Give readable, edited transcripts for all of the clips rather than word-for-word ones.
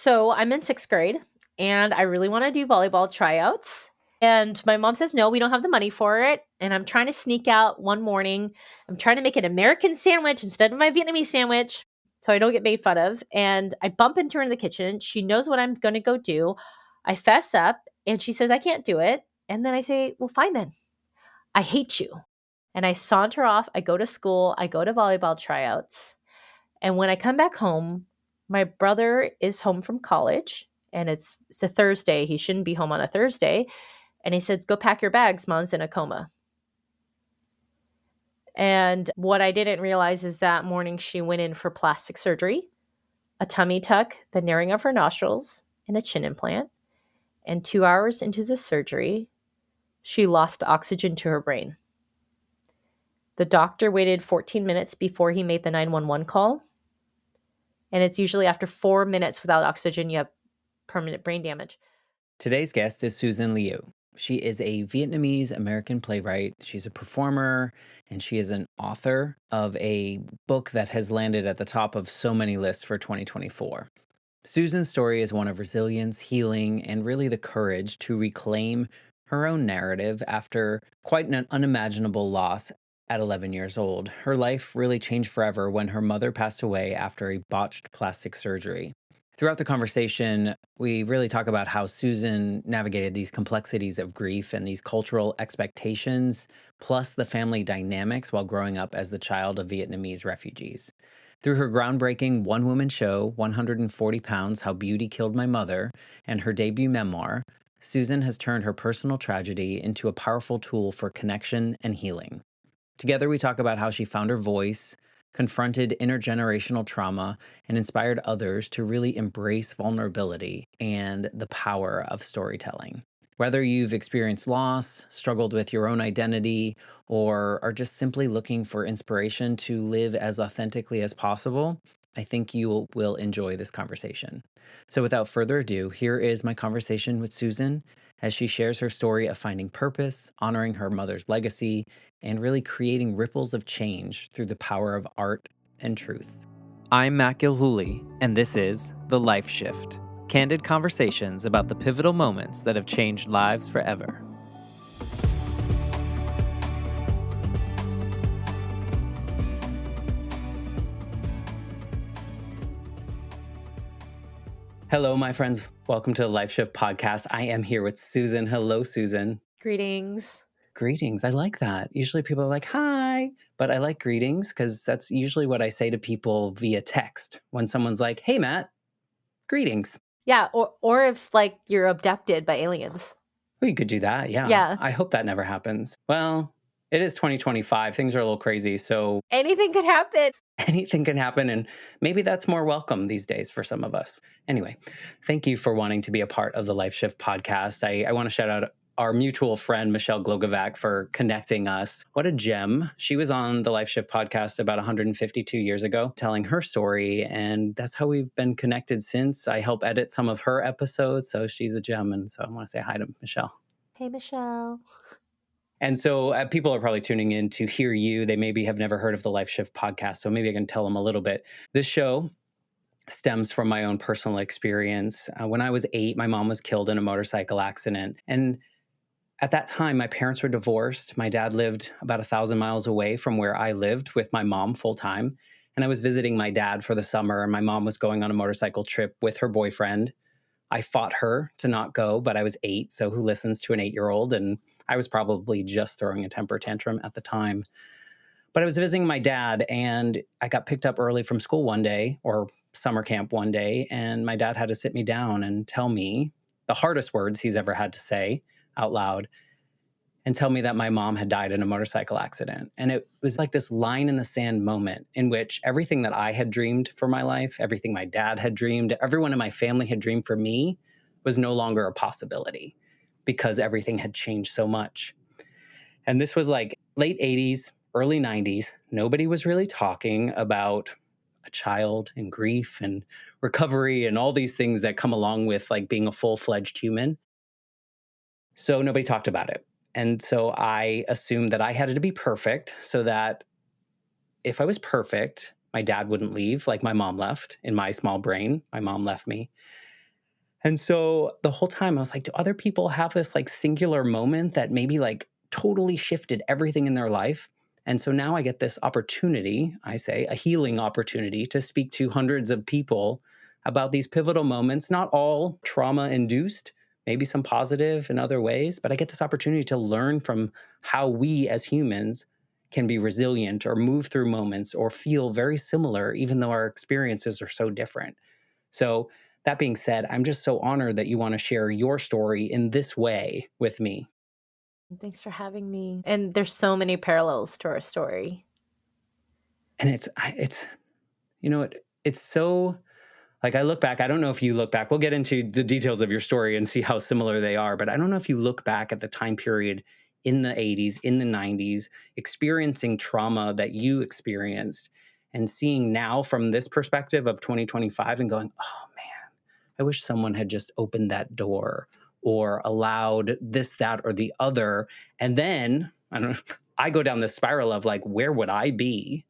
So I'm in sixth grade and I really want to do volleyball tryouts. And my mom says, no, we don't have the money for it. And I'm trying to sneak out one morning. I'm trying to make an American sandwich instead of my Vietnamese sandwich so I don't get made fun of. And I bump into her in the kitchen. She knows what I'm going to go do. I fess up and she says, I can't do it. And then I say, well, fine then. I hate you. And I saunter off. I go to school. I go to volleyball tryouts. And when I come back home, my brother is home from college and it's a Thursday. He shouldn't be home on a Thursday. And he said, go pack your bags. Mom's in a coma. And what I didn't realize is that morning she went in for plastic surgery, a tummy tuck, the narrowing of her nostrils, and a chin implant. And 2 hours into the surgery, she lost oxygen to her brain. The doctor waited 14 minutes before he made the 911 call. And it's usually after 4 minutes without oxygen, you have permanent brain damage. Today's guest is Susan Lieu. She is a Vietnamese American playwright. She's a performer, and she is an author of a book that has landed at the top of so many lists for 2024. Susan's story is one of resilience, healing, and really the courage to reclaim her own narrative after quite an unimaginable loss at 11 years old. Her life really changed forever when her mother passed away after a botched plastic surgery. Throughout the conversation, we really talk about how Susan navigated these complexities of grief and these cultural expectations, plus the family dynamics while growing up as the child of Vietnamese refugees. Through her groundbreaking one-woman show, 140 Pounds, How Beauty Killed My Mother, and her debut memoir, Susan has turned her personal tragedy into a powerful tool for connection and healing. Together, we talk about how she found her voice, confronted intergenerational trauma, and inspired others to really embrace vulnerability and the power of storytelling. Whether you've experienced loss, struggled with your own identity, or are just simply looking for inspiration to live as authentically as possible, I think you will enjoy this conversation. So without further ado, here is my conversation with Susan as she shares her story of finding purpose, honoring her mother's legacy, and really creating ripples of change through the power of art and truth. I'm Matt Gilhooly, and this is The Life Shift, candid conversations about the pivotal moments that have changed lives forever. Hello, my friends. Welcome to the Life Shift podcast. I am here with Susan. Hello, Susan. Greetings. Greetings. I like that. Usually people are like, hi, but I like greetings because that's usually what I say to people via text when someone's like, hey, Matt, greetings. Yeah, or if like you're abducted by aliens. Well, you could do that. Yeah. Yeah. I hope that never happens. Well, it is 2025. Things are a little crazy. So Anything could happen. anything can happen. And maybe that's more welcome these days for some of us. Anyway, thank you for wanting to be a part of the Life Shift podcast. I want to shout out our mutual friend, Michelle Glogovac, for connecting us. What a gem. She was on the Life Shift podcast about 152 years ago, telling her story. And that's how we've been connected since. I help edit some of her episodes. So she's a gem. And so I want to say hi to Michelle. Hey, Michelle. And so people are probably tuning in to hear you. They maybe have never heard of the Life Shift podcast. So maybe I can tell them a little bit. This show stems from my own personal experience. When I was 8, my mom was killed in a motorcycle accident. And at that time, my parents were divorced. My dad lived about 1,000 miles away from where I lived with my mom full time. And I was visiting my dad for the summer, and my mom was going on a motorcycle trip with her boyfriend. I fought her to not go, but I was 8, so who listens to an 8-year-old? And I was probably just throwing a temper tantrum at the time. But I was visiting my dad, and I got picked up early from school one day, or summer camp one day, and my dad had to sit me down and tell me the hardest words he's ever had to say out loud, and tell me that my mom had died in a motorcycle accident. And it was like this line in the sand moment in which everything that I had dreamed for my life, everything my dad had dreamed, everyone in my family had dreamed for me was no longer a possibility because everything had changed so much. And this was like late 80s, early 90s. Nobody was really talking about a child and grief and recovery and all these things that come along with like being a full-fledged human. So nobody talked about it. And so I assumed that I had to be perfect so that if I was perfect, my dad wouldn't leave, like my mom left. In my small brain, my mom left me. And so the whole time I was like, do other people have this like singular moment that maybe like totally shifted everything in their life? And so now I get this opportunity, I say, a healing opportunity to speak to hundreds of people about these pivotal moments, not all trauma induced, maybe some positive in other ways, but I get this opportunity to learn from how we as humans can be resilient or move through moments or feel very similar, even though our experiences are so different. So, that being said, I'm just so honored that you want to share your story in this way with me. Thanks for having me. And there's so many parallels to our story. And it's, it's so like I look back, I don't know if you look back. We'll get into the details of your story and see how similar they are, but I don't know if you look back at the time period in the 80s, in the 90s, experiencing trauma that you experienced and seeing now from this perspective of 2025 and going, "Oh man, I wish someone had just opened that door or allowed this, that, or the other." And then I don't know, I go down this spiral of like, where would I be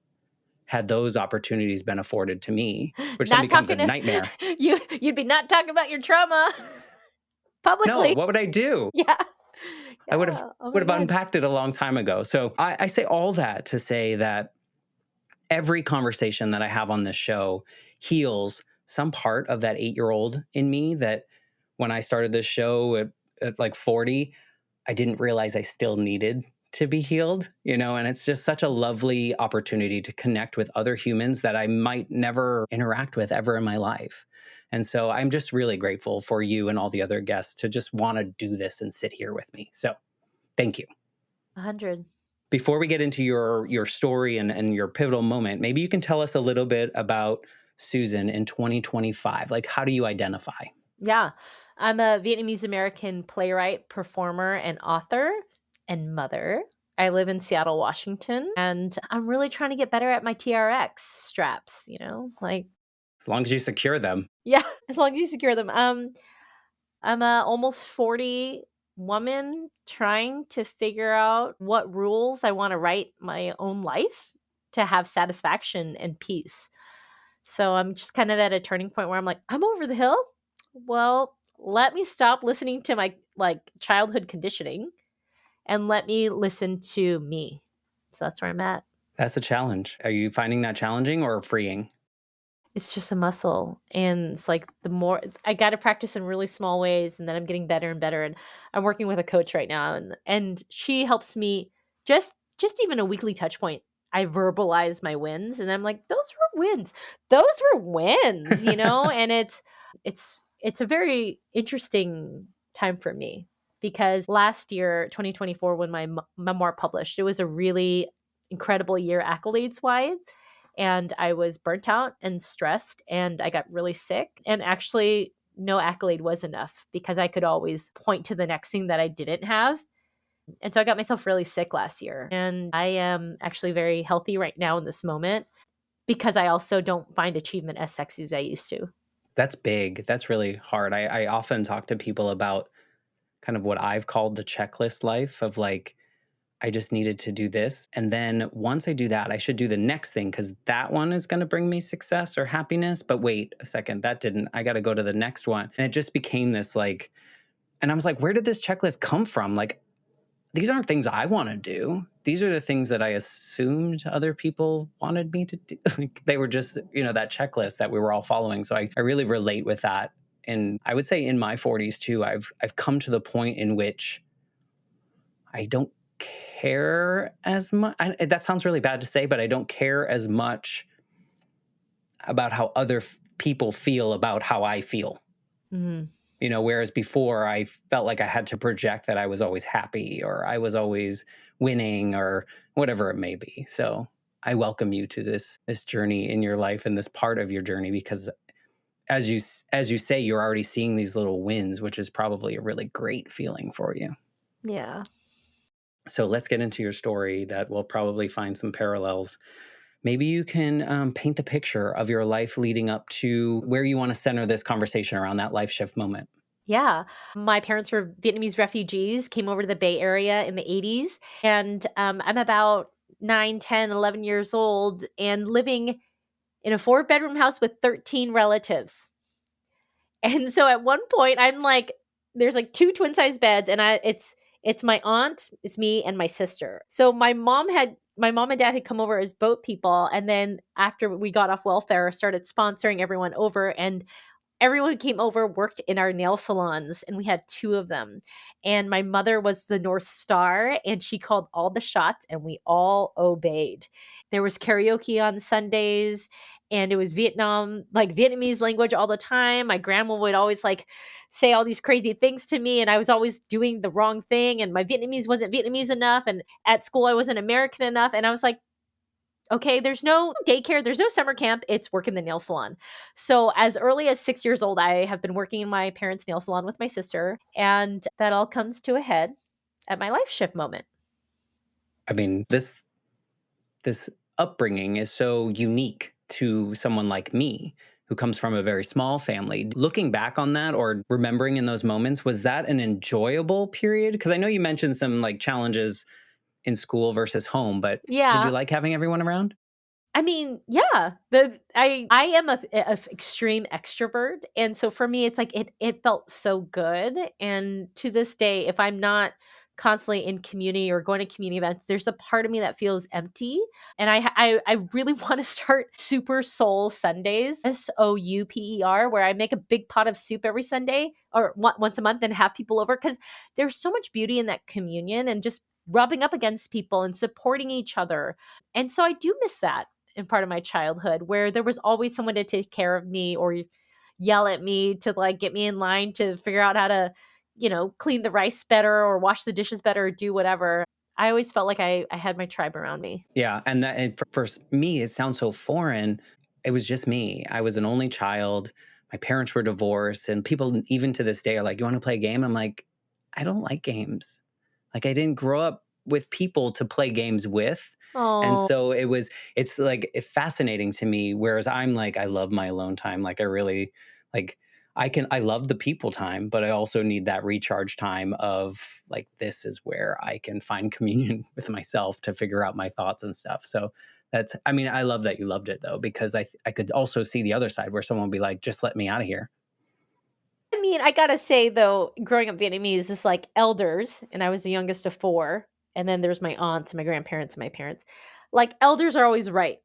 had those opportunities been afforded to me, which then Not becomes a talking to nightmare. you'd be not talking about your trauma No, publicly. what would I do? Yeah. I would have Yeah. Oh would my have god. unpacked it a long time ago. So I say all that to say that every conversation that I have on this show heals some part of that 8-year-old in me that when I started this show at like 40, I didn't realize I still needed to be healed, and it's just such a lovely opportunity to connect with other humans that I might never interact with ever in my life. And so I'm just really grateful for you and all the other guests to just want to do this and sit here with me. So thank you. 100. Before we get into your story and your pivotal moment, maybe you can tell us a little bit about Susan in 2025. Like, how do you identify? Yeah. I'm a Vietnamese American playwright, performer, and author and mother. I live in Seattle, Washington, and I'm really trying to get better at my TRX straps, Like, As long as you secure them. yeah, as long as you secure them. I'm a almost 40 woman trying to figure out what rules I want to write my own life to have satisfaction and peace. So I'm just kind of at a turning point where I'm like, I'm over the hill. Well, let me stop listening to my like childhood conditioning and let me listen to me. So that's where I'm at. That's a challenge. Are you finding that challenging or freeing? It's just a muscle, and it's like the more I gotta practice in really small ways, and then I'm getting better and better, and I'm working with a coach right now, and she helps me just even a weekly touch point. I verbalize my wins, and I'm like, "Those were wins. Those were wins," and it's a very interesting time for me because last year, 2024, when my memoir published, it was a really incredible year accolades-wise, and I was burnt out and stressed and I got really sick. And actually, no accolade was enough because I could always point to the next thing that I didn't have. And so I got myself really sick last year. And I am actually very healthy right now in this moment because I also don't find achievement as sexy as I used to. That's big. That's really hard. I often talk to people about kind of what I've called the checklist life of like, I just needed to do this. And then once I do that, I should do the next thing because that one is going to bring me success or happiness. But wait a second, that didn't. I got to go to the next one. And it just became this like, and I was like, where did this checklist come from? Like, these aren't things I want to do. These are the things that I assumed other people wanted me to do. Like, they were just, that checklist that we were all following. So I really relate with that. And I would say in my 40s too, I've come to the point in which I don't care as much. That sounds really bad to say, but I don't care as much about how other people feel about how I feel. Mhm. Whereas before I felt like I had to project that I was always happy or I was always winning or whatever it may be. So I welcome you to this journey in your life and this part of your journey because as you say, you're already seeing these little wins, which is probably a really great feeling for you. Yeah. So let's get into your story that will probably find some parallels. Maybe you can paint the picture of your life leading up to where you want to center this conversation around that life shift moment. Yeah. My parents were Vietnamese refugees, came over to the Bay Area in the 80s. And I'm about 9, 10, 11 years old and living in a 4-bedroom house with 13 relatives. And so at one point, I'm like, there's like 2 twin size beds, and it's my aunt, it's me, and my sister. So my mom and dad had come over as boat people, and then after we got off welfare, started sponsoring everyone over, and everyone who came over worked in our nail salons, and we had 2 of them. And my mother was the North Star, and she called all the shots, and we all obeyed. There was karaoke on Sundays, and it was Vietnamese language all the time. My grandma would always like say all these crazy things to me, and I was always doing the wrong thing, and my Vietnamese wasn't Vietnamese enough, and at school I wasn't American enough, and I was like, okay, there's no daycare, there's no summer camp, it's work in the nail salon. So, as early as 6 years old, I have been working in my parents' nail salon with my sister, and that all comes to a head at my life shift moment. I mean, this upbringing is so unique to someone like me who comes from a very small family. Looking back on that or remembering in those moments, was that an enjoyable period? Because I know you mentioned some like challenges in school versus home, but did you Yeah. like having everyone around? I mean, yeah, I am a extreme extrovert, and so for me, it's like it felt so good. And to this day, if I'm not constantly in community or going to community events, there's a part of me that feels empty. And I really want to start Super Soul Sundays, SOUPER, where I make a big pot of soup every Sunday or once a month and have people over because there's so much beauty in that communion and just rubbing up against people and supporting each other. And so I do miss that in part of my childhood where there was always someone to take care of me or yell at me to like get me in line to figure out how to, clean the rice better or wash the dishes better or do whatever. I always felt like I had my tribe around me. Yeah, and me, it sounds so foreign. It was just me. I was an only child. My parents were divorced, and people even to this day are like, "You want to play a game?" I'm like, "I don't like games." Like I didn't grow up with people to play games with. And Oh, so it's like fascinating to me. Whereas I'm like, I love my alone time. Like I really like I love the people time, but I also need that recharge time of like, this is where I can find communion with myself to figure out my thoughts and stuff. So I mean, I love that you loved it though, because I could also see the other side where someone would be like, just let me out of here. I mean, I gotta say though, growing up Vietnamese is like elders, and I was the youngest of 4, and then there's my aunts, my grandparents, and my parents. Like elders are always right,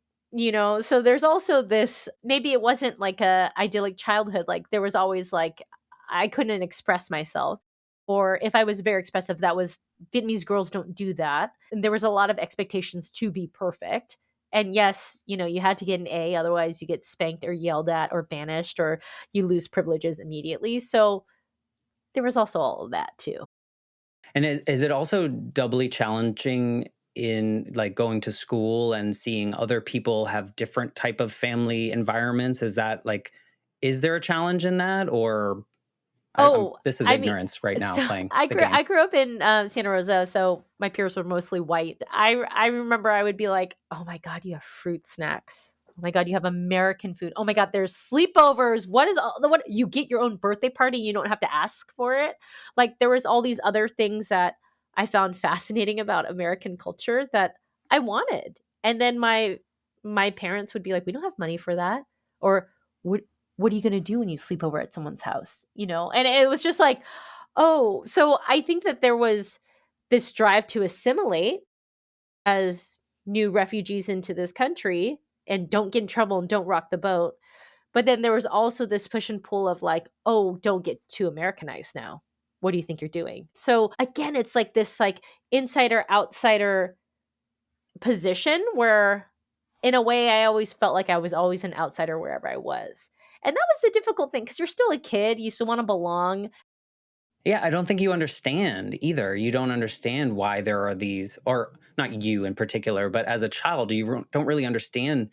So there's also this. Maybe it wasn't like a idyllic childhood. Like there was always like I couldn't express myself, or if I was very expressive, that was Vietnamese girls don't do that. And there was a lot of expectations to be perfect. And yes, you had to get an A, otherwise you get spanked or yelled at or banished or you lose privileges immediately. So there was also all of that too. And is it also doubly challenging in like going to school and seeing other people have different type of family environments? Is that like, is there a challenge in that, or Oh, this is I mean, ignorance right now so playing I the grew game? I grew up in Santa Rosa, so my peers were mostly white. I remember I would be like, "Oh my god, you have fruit snacks. Oh my god, you have American food. Oh my god, there's sleepovers. What is all the what you get your own birthday party, you don't have to ask for it." Like there was all these other things that I found fascinating about American culture that I wanted. And then my parents would be like, "We don't have money for that." Or what what are you going to do when you sleep over at someone's house? And it was just like, oh, so I think that there was this drive to assimilate as new refugees into this country and don't get in trouble and don't rock the boat. But then there was also this push and pull of like, oh, don't get too Americanized now. What do you think you're doing? So again, it's like this like insider outsider position where in a way I always felt like I was always an outsider wherever I was. And that was the difficult thing because you're still a kid, you still want to belong. Yeah, I don't think you understand either. You don't understand why there are these, or not you in particular, but as a child, don't really understand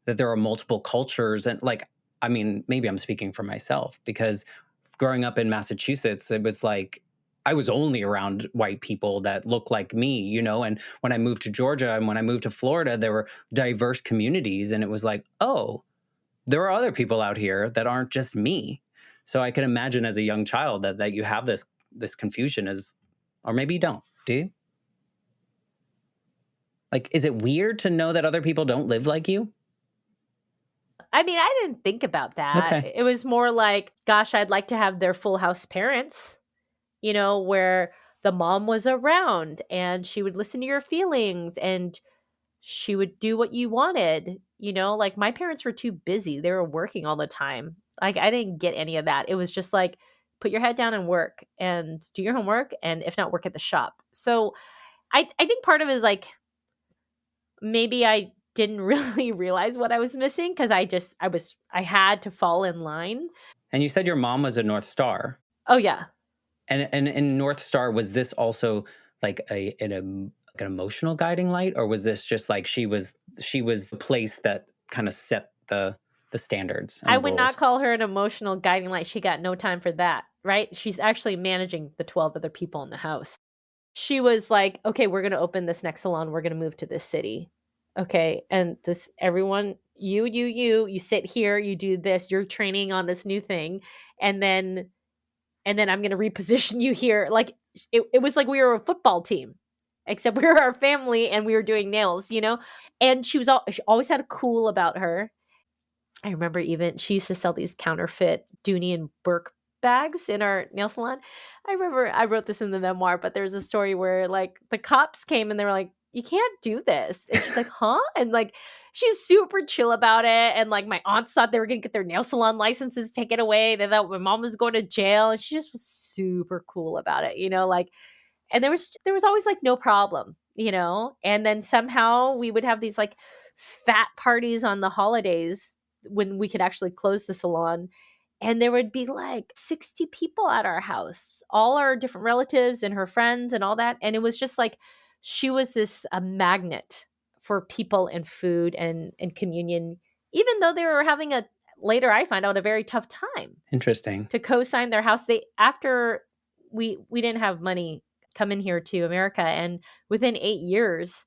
that there are multiple cultures. And like, I mean, maybe I'm speaking for myself because growing up in Massachusetts, it was like I was only around white people that look like me, And when I moved to Georgia and when I moved to Florida, there were diverse communities. And it was like, oh, there are other people out here that aren't just me. So I can imagine as a young child that you have this confusion as, or maybe you don't. Do you? Like, is it weird to know that other people don't live like you? I mean, I didn't think about that. Okay. It was more like, gosh, I'd like to have their full house parents, where the mom was around and she would listen to your feelings and she would do what you wanted. Like my parents were too busy. They were working all the time. Like I didn't get any of that. It was just like put your head down and work and do your homework and if not work at the shop. So I think part of it is like maybe I didn't really realize what I was missing because I had to fall in line. And you said your mom was a North Star. Oh yeah. And in North Star, was this also like like an emotional guiding light, or was this just like she was the place that kind of set the standards I and would not rules? call her an emotional guiding light. She got no time for that, right? She's actually managing the 12 other people in the house. She was like, "Okay, we're gonna open this next salon. We're gonna move to this city." Okay, and this everyone, you sit here, you do this, you're training on this new thing, and then I'm gonna reposition you here. Like it was like we were a football team, except we were our family and we were doing nails. And she always had a cool about her. I remember even she used to sell these counterfeit Dooney and Burke bags in our nail salon. I remember I wrote this in the memoir, but there's a story where like the cops came and they were like, "You can't do this." And she's like, "Huh?" And like she's super chill about it. And like my aunts thought they were gonna get their nail salon licenses taken away. They thought my mom was going to jail. And she just was super cool about it, like and there was always like no problem. And then somehow we would have these like fat parties on the holidays when we could actually close the salon and there would be like 60 people at our house, all our different relatives and her friends and all that, and it was just like she was this a magnet for people and food and communion, even though they were having a later I find out a very tough time Interesting. to co-sign their house. They after we didn't have money come in here to America, and within 8 years,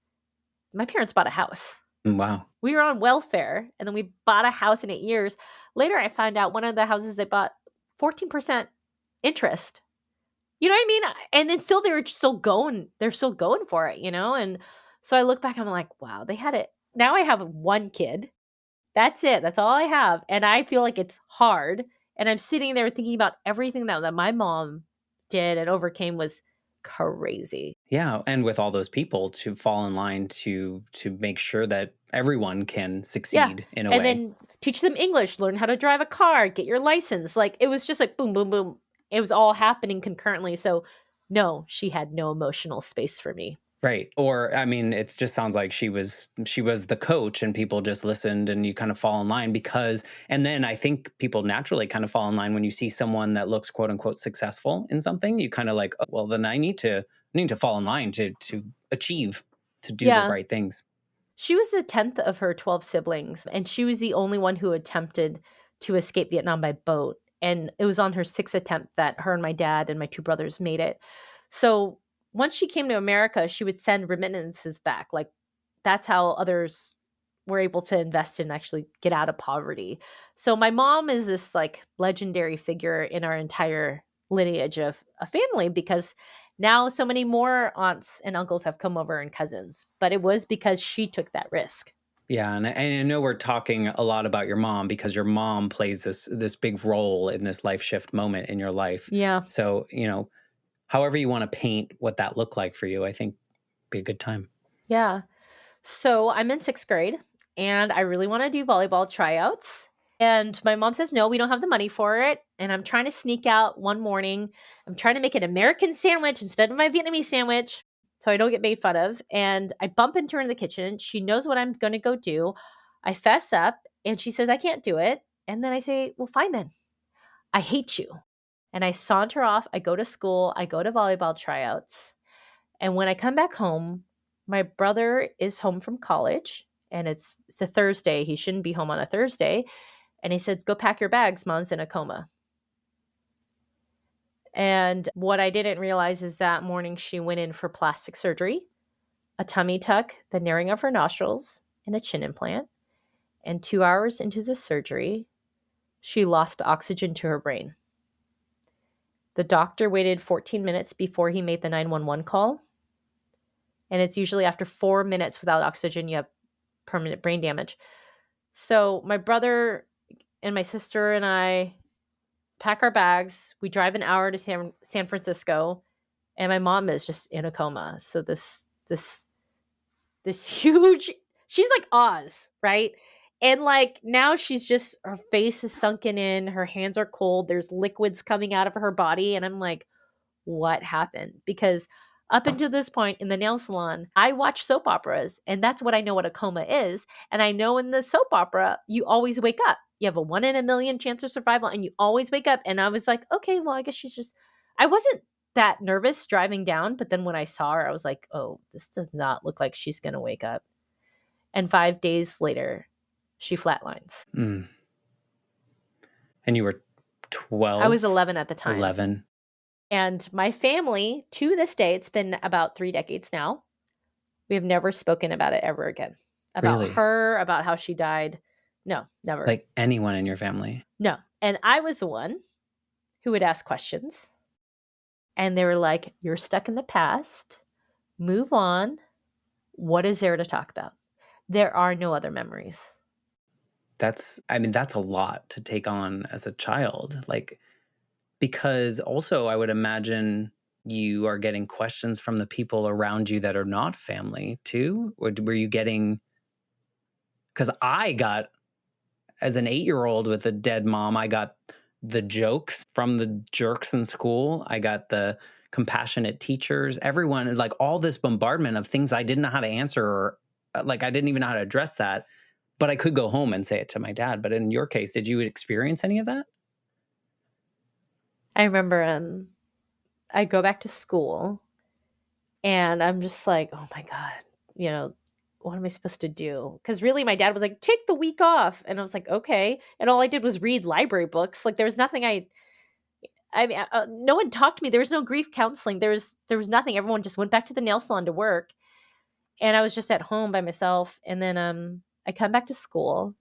my parents bought a house. Wow. We were on welfare, and then we bought a house in 8 years. Later, I found out one of the houses they bought 14% interest. You know what I mean? And then still they were still going. They're still going for it. And so I look back, I'm like, wow, they had it. Now I have one kid. That's it. That's all I have. And I feel like it's hard. And I'm sitting there thinking about everything that my mom did and overcame was crazy. Yeah, and with all those people to fall in line to make sure that everyone can Yeah. succeed in a And way. then teach them English, learn how to drive a car, get your license. Like it was just like boom, boom, boom. It was all happening concurrently. So no, she had no emotional space for me. Right. Or I mean, it just sounds like she was the coach and people just listened and you kind of fall in line because and then I think people naturally kind of fall in line when you see someone that looks quote unquote successful in something. You kind of like, oh, well, then I need to fall in line to achieve to do the Yeah. right things. She was the 10th of her 12 siblings, and she was the only one who attempted to escape Vietnam by boat. And it was on her sixth attempt that her and my dad and my two brothers made it. So once she came to America, she would send remittances back. Like that's how others were able to invest and actually get out of poverty. So my mom is this like legendary figure in our entire lineage of a family because now so many more aunts and uncles have come over and cousins, but it was because she took that risk. Yeah, and I know we're talking a lot about your mom because your mom plays this big role in this life shift moment in your life. Yeah. So, however you want to paint what that looked like for you, I think be a good time. Yeah. So I'm in sixth grade and I really want to do volleyball tryouts. And my mom says, no, we don't have the money for it. And I'm trying to sneak out one morning. I'm trying to make an American sandwich instead of my Vietnamese sandwich so I don't get made fun of. And I bump into her in the kitchen. She knows what I'm going to go do. I fess up and she says, I can't do it. And then I say, well, fine then. I hate you. And I saunter off. I go to school. I go to volleyball tryouts. And when I come back home, my brother is home from college and it's a Thursday. He shouldn't be home on a Thursday. And he said, go pack your bags. Mom's in a coma. And what I didn't realize is that morning she went in for plastic surgery, a tummy tuck, the narrowing of her nostrils, and a chin implant. And 2 hours into the surgery, she lost oxygen to her brain. The doctor waited 14 minutes before he made the 911 call. And it's usually after 4 minutes without oxygen, you have permanent brain damage. So my brother and my sister and I pack our bags. We drive an hour to San Francisco, and my mom is just in a coma. So this huge, she's like Oz, right? And like now she's just, her face is sunken in, her hands are cold, there's liquids coming out of her body, and I'm like, what happened? Because up until this point in the nail salon, I watch soap operas, and that's what I know what a coma is. And I know in the soap opera, you always wake up. You have a 1 in a million chance of survival, and you always wake up. And I was like, okay, well, I guess she's just, I wasn't that nervous driving down. But then when I saw her, I was like, oh, this does not look like she's going to wake up. And 5 days later, she flatlines. Mm. And you were I was 12, 11 at the time. 11. And my family, to this day, it's been about 3 decades now. We have never spoken about it ever again. About Really? her, about how she died. No, never. Like anyone in your family? No. And I was the one who would ask questions. And they were like, you're stuck in the past. Move on. What is there to talk about? There are no other memories. That's a lot to take on as a child. Like, because also I would imagine you are getting questions from the people around you that are not family too. Or were you getting, because I got, as an 8-year-old with a dead mom, I got the jokes from the jerks in school. I got the compassionate teachers, everyone, like all this bombardment of things I didn't know how to answer, or like I didn't even know how to address that, but I could go home and say it to my dad. But in your case, did you experience any of that? I remember I go back to school and I'm just like, oh my God, you know, what am I supposed to do? Because really, my dad was like, take the week off. And I was like, okay. And all I did was read library books. Like, there was nothing I mean, no one talked to me. There was no grief counseling. There was nothing. Everyone just went back to the nail salon to work, and I was just at home by myself. And then I come back to school.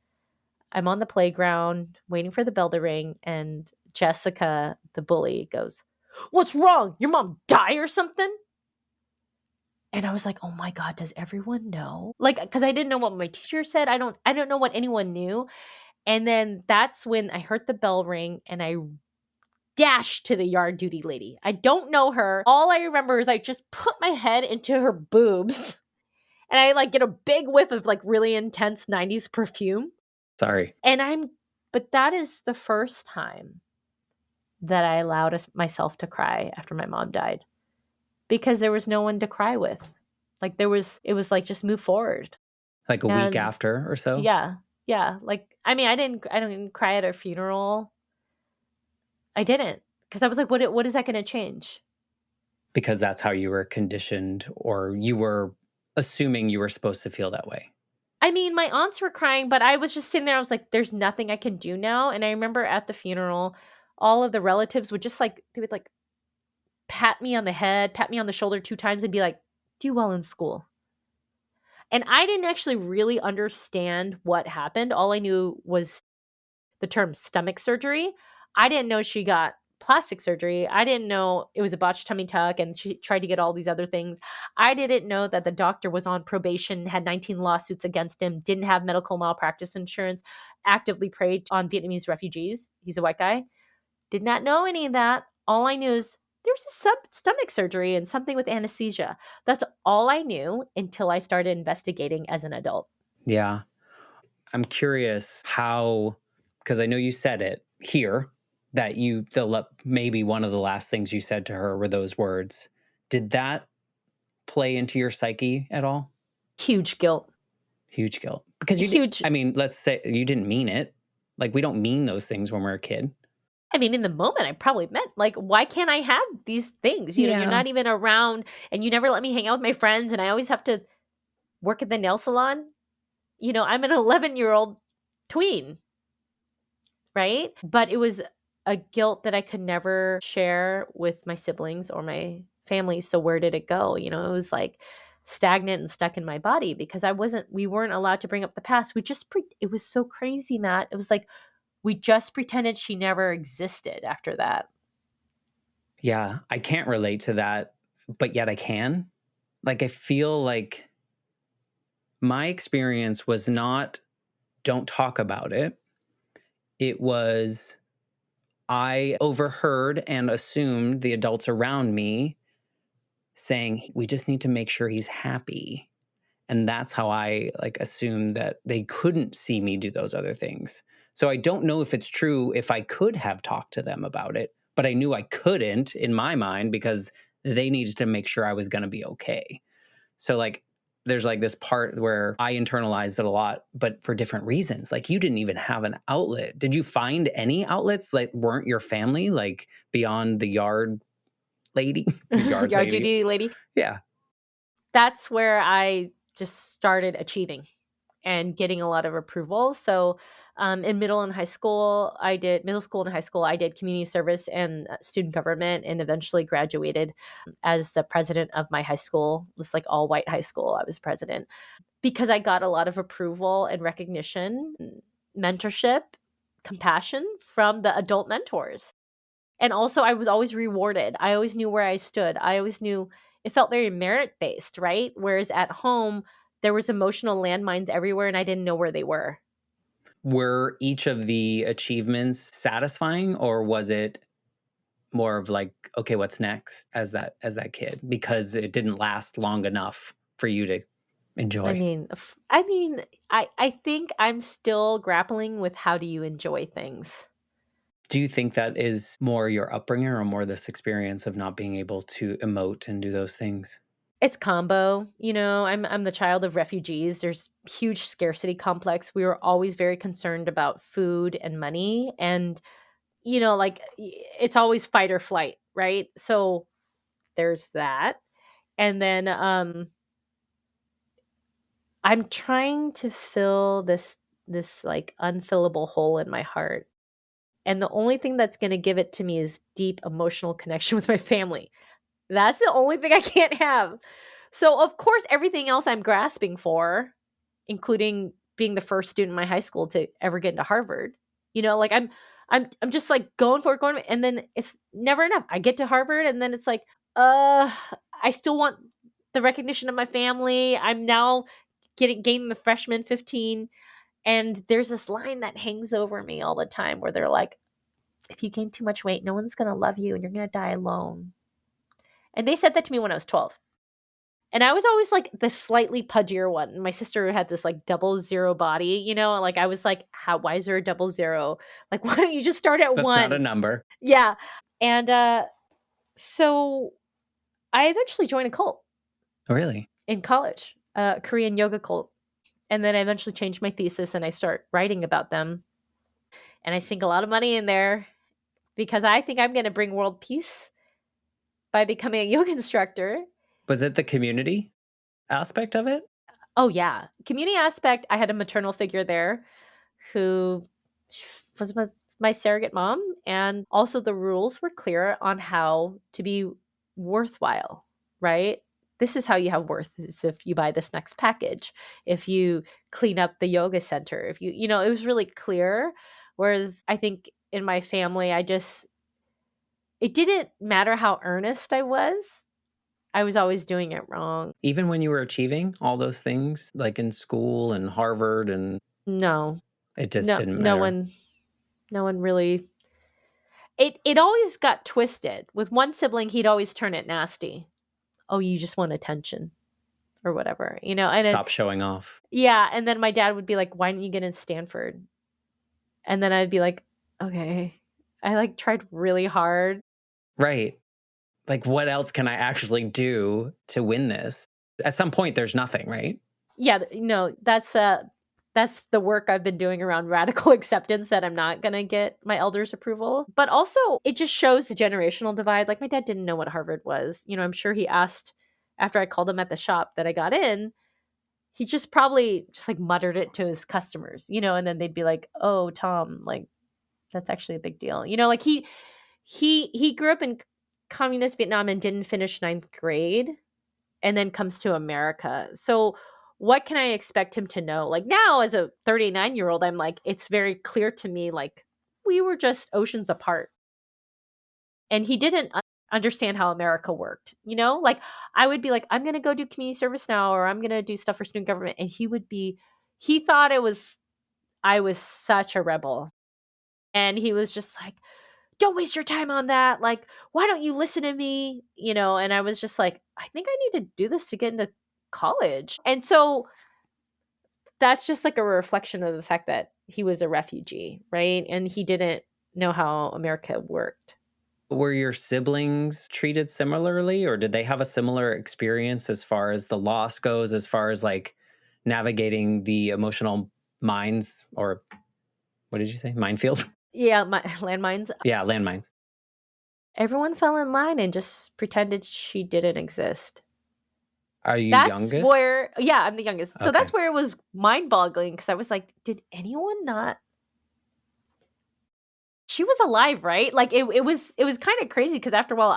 I'm on the playground waiting for the bell to ring, and Jessica, the bully, goes, "What's wrong? Your mom die or something?" And I was like, "Oh my god, does everyone know?" Like, because I didn't know what my teacher said. I don't know what anyone knew. And then that's when I heard the bell ring, and I dash to the yard duty lady. I don't know her. All I remember is I just put my head into her boobs and I like get a big whiff of like really intense 90s perfume. Sorry. But that is the first time that I allowed myself to cry after my mom died because there was no one to cry with. Like it was like just move forward. Like a week And after or so? yeah, yeah. Like, I mean, I didn't cry at her funeral. I didn't because I was like, what is that going to change? Because that's how you were conditioned, or you were assuming you were supposed to feel that way. I mean, my aunts were crying, but I was just sitting there. I was like, there's nothing I can do now. And I remember at the funeral, all of the relatives would just like, they would like pat me on the head, pat me on the shoulder 2 times and be like, do well in school. And I didn't actually really understand what happened. All I knew was the term stomach surgery. I didn't know she got plastic surgery. I didn't know it was a botched tummy tuck and she tried to get all these other things. I didn't know that the doctor was on probation, had 19 lawsuits against him, didn't have medical malpractice insurance, actively preyed on Vietnamese refugees. He's a white guy. Did not know any of that. All I knew is there's a stomach surgery and something with anesthesia. That's all I knew until I started investigating as an adult. Yeah. I'm curious how, because I know you said it here, that maybe one of the last things you said to her were those words. Did that play into your psyche at all? Huge guilt. Huge guilt. Because Huge. let's say you didn't mean it. Like, we don't mean those things when we're a kid. I mean, in the moment, I probably meant, like, why can't I have these things? You know, you're Yeah. not even around and you never let me hang out with my friends, and I always have to work at the nail salon. You know, I'm an 11-year-old tween, right? But it was a guilt that I could never share with my siblings or my family. So where did it go? You know, it was like stagnant and stuck in my body because we weren't allowed to bring up the past. It was so crazy, Matt. It was like, we just pretended she never existed after that. Yeah. I can't relate to that, but yet I can. Like, I feel like my experience was not don't talk about it. It was, I overheard and assumed the adults around me saying, we just need to make sure he's happy. And that's how I like assumed that they couldn't see me do those other things. So I don't know if it's true if I could have talked to them about it, but I knew I couldn't in my mind because they needed to make sure I was going to be okay. So like there's like this part where I internalized it a lot, but for different reasons. Like you didn't even have an outlet. Did you find any outlets that weren't your family, like beyond the yard lady? Yard Yard lady. duty lady. Yeah. That's where I just started achieving and getting a lot of approval. So, in middle school and high school, I did community service and student government, and eventually graduated as the president of my high school. This like all white high school. I was president because I got a lot of approval and recognition, mentorship, compassion from the adult mentors. And also, I was always rewarded. I always knew where I stood. I always knew it felt very merit based, right? Whereas at home, there was emotional landmines everywhere, and I didn't know where they were. Were each of the achievements satisfying, or was it more of like, okay, what's next as that kid, because it didn't last long enough for you to I enjoy? mean, I mean, I think I'm still grappling with how do you enjoy things. Do you think that is more your upbringing or more this experience of not being able to emote and do those things? It's combo, you know. I'm the child of refugees. There's huge scarcity complex. We were always very concerned about food and money, and you know, like it's always fight or flight, right? So there's that. And then I'm trying to fill this like unfillable hole in my heart. And the only thing that's going to give it to me is deep emotional connection with my family. That's the only thing I can't have. So of course everything else I'm grasping for, including being the first student in my high school to ever get into Harvard. You know, like I'm just like going for it, and then it's never enough. I get to Harvard and then it's like, uh, I still want the recognition of my family. I'm now gaining the freshman 15. And there's this line that hangs over me all the time where they're like, if you gain too much weight, no one's gonna love you and you're gonna die alone. And they said that to me when I was 12. And I was always like the slightly pudgier one. My sister had this like 00 body, you know, like I was like, how why is there a 00? Like, why don't you just start at That's not a one? number. Yeah. And so I eventually joined a cult Oh, really? in college, a Korean yoga cult. And then I eventually changed my thesis and I start writing about them. And I sink a lot of money in there because I think I'm gonna bring world peace by becoming a yoga instructor. Was it the community aspect of it? Oh yeah, community aspect. I had a maternal figure there who was my surrogate mom, and also the rules were clear on how to be worthwhile. Right, this is how you have worth: is if you buy this next package, if you clean up the yoga center, if you know, it was really clear. Whereas I think in my family, it didn't matter how earnest I was always doing it wrong. Even when you were achieving all those things, like in school and Harvard, and No, it just no, didn't matter. no one really. It always got twisted. With one sibling, he'd always turn it nasty. Oh, you just want attention or whatever, you know. And then Stop showing off. yeah, and then my dad would be like, "Why didn't you get in Stanford?" And then I'd be like, "Okay." I like tried really hard. Right. Like, what else can I actually do to win this? At some point, there's nothing, right? Yeah, no, that's the work I've been doing around radical acceptance that I'm not gonna get my elders' approval. But also, it just shows the generational divide. Like my dad didn't know what Harvard was. You know, I'm sure he asked after I called him at the shop that I got in. He just probably just like muttered it to his customers, you know, and then they'd be like, "Oh, Tom, like that's actually a big deal." You know, like he grew up in communist Vietnam and didn't finish ninth grade and then comes to America. So what can I expect him to know? Like now as a 39-year-old, I'm like, it's very clear to me like we were just oceans apart. And he didn't understand how America worked. You know, like I would be like, I'm going to go do community service now, or I'm going to do stuff for student government. And he thought it was I was such a rebel. And he was just like, "Don't waste your time on that. Like, why don't you listen to me?" And I was just like, "I think I need to do this to get into college." And so that's just like a reflection of the fact that he was a refugee, right? And he didn't know how America worked. Were your siblings treated similarly, or did they have a similar experience as far as the loss goes, as far as like navigating the emotional mines, or what did you say? Minefield? Yeah, my landmines. Yeah, landmines. Everyone fell in line and just pretended she didn't exist. Are you That's youngest? where, yeah, I'm the youngest. So Okay. that's where it was mind boggling because I was like, did anyone not she was alive, right? Like it was kind of crazy because after a while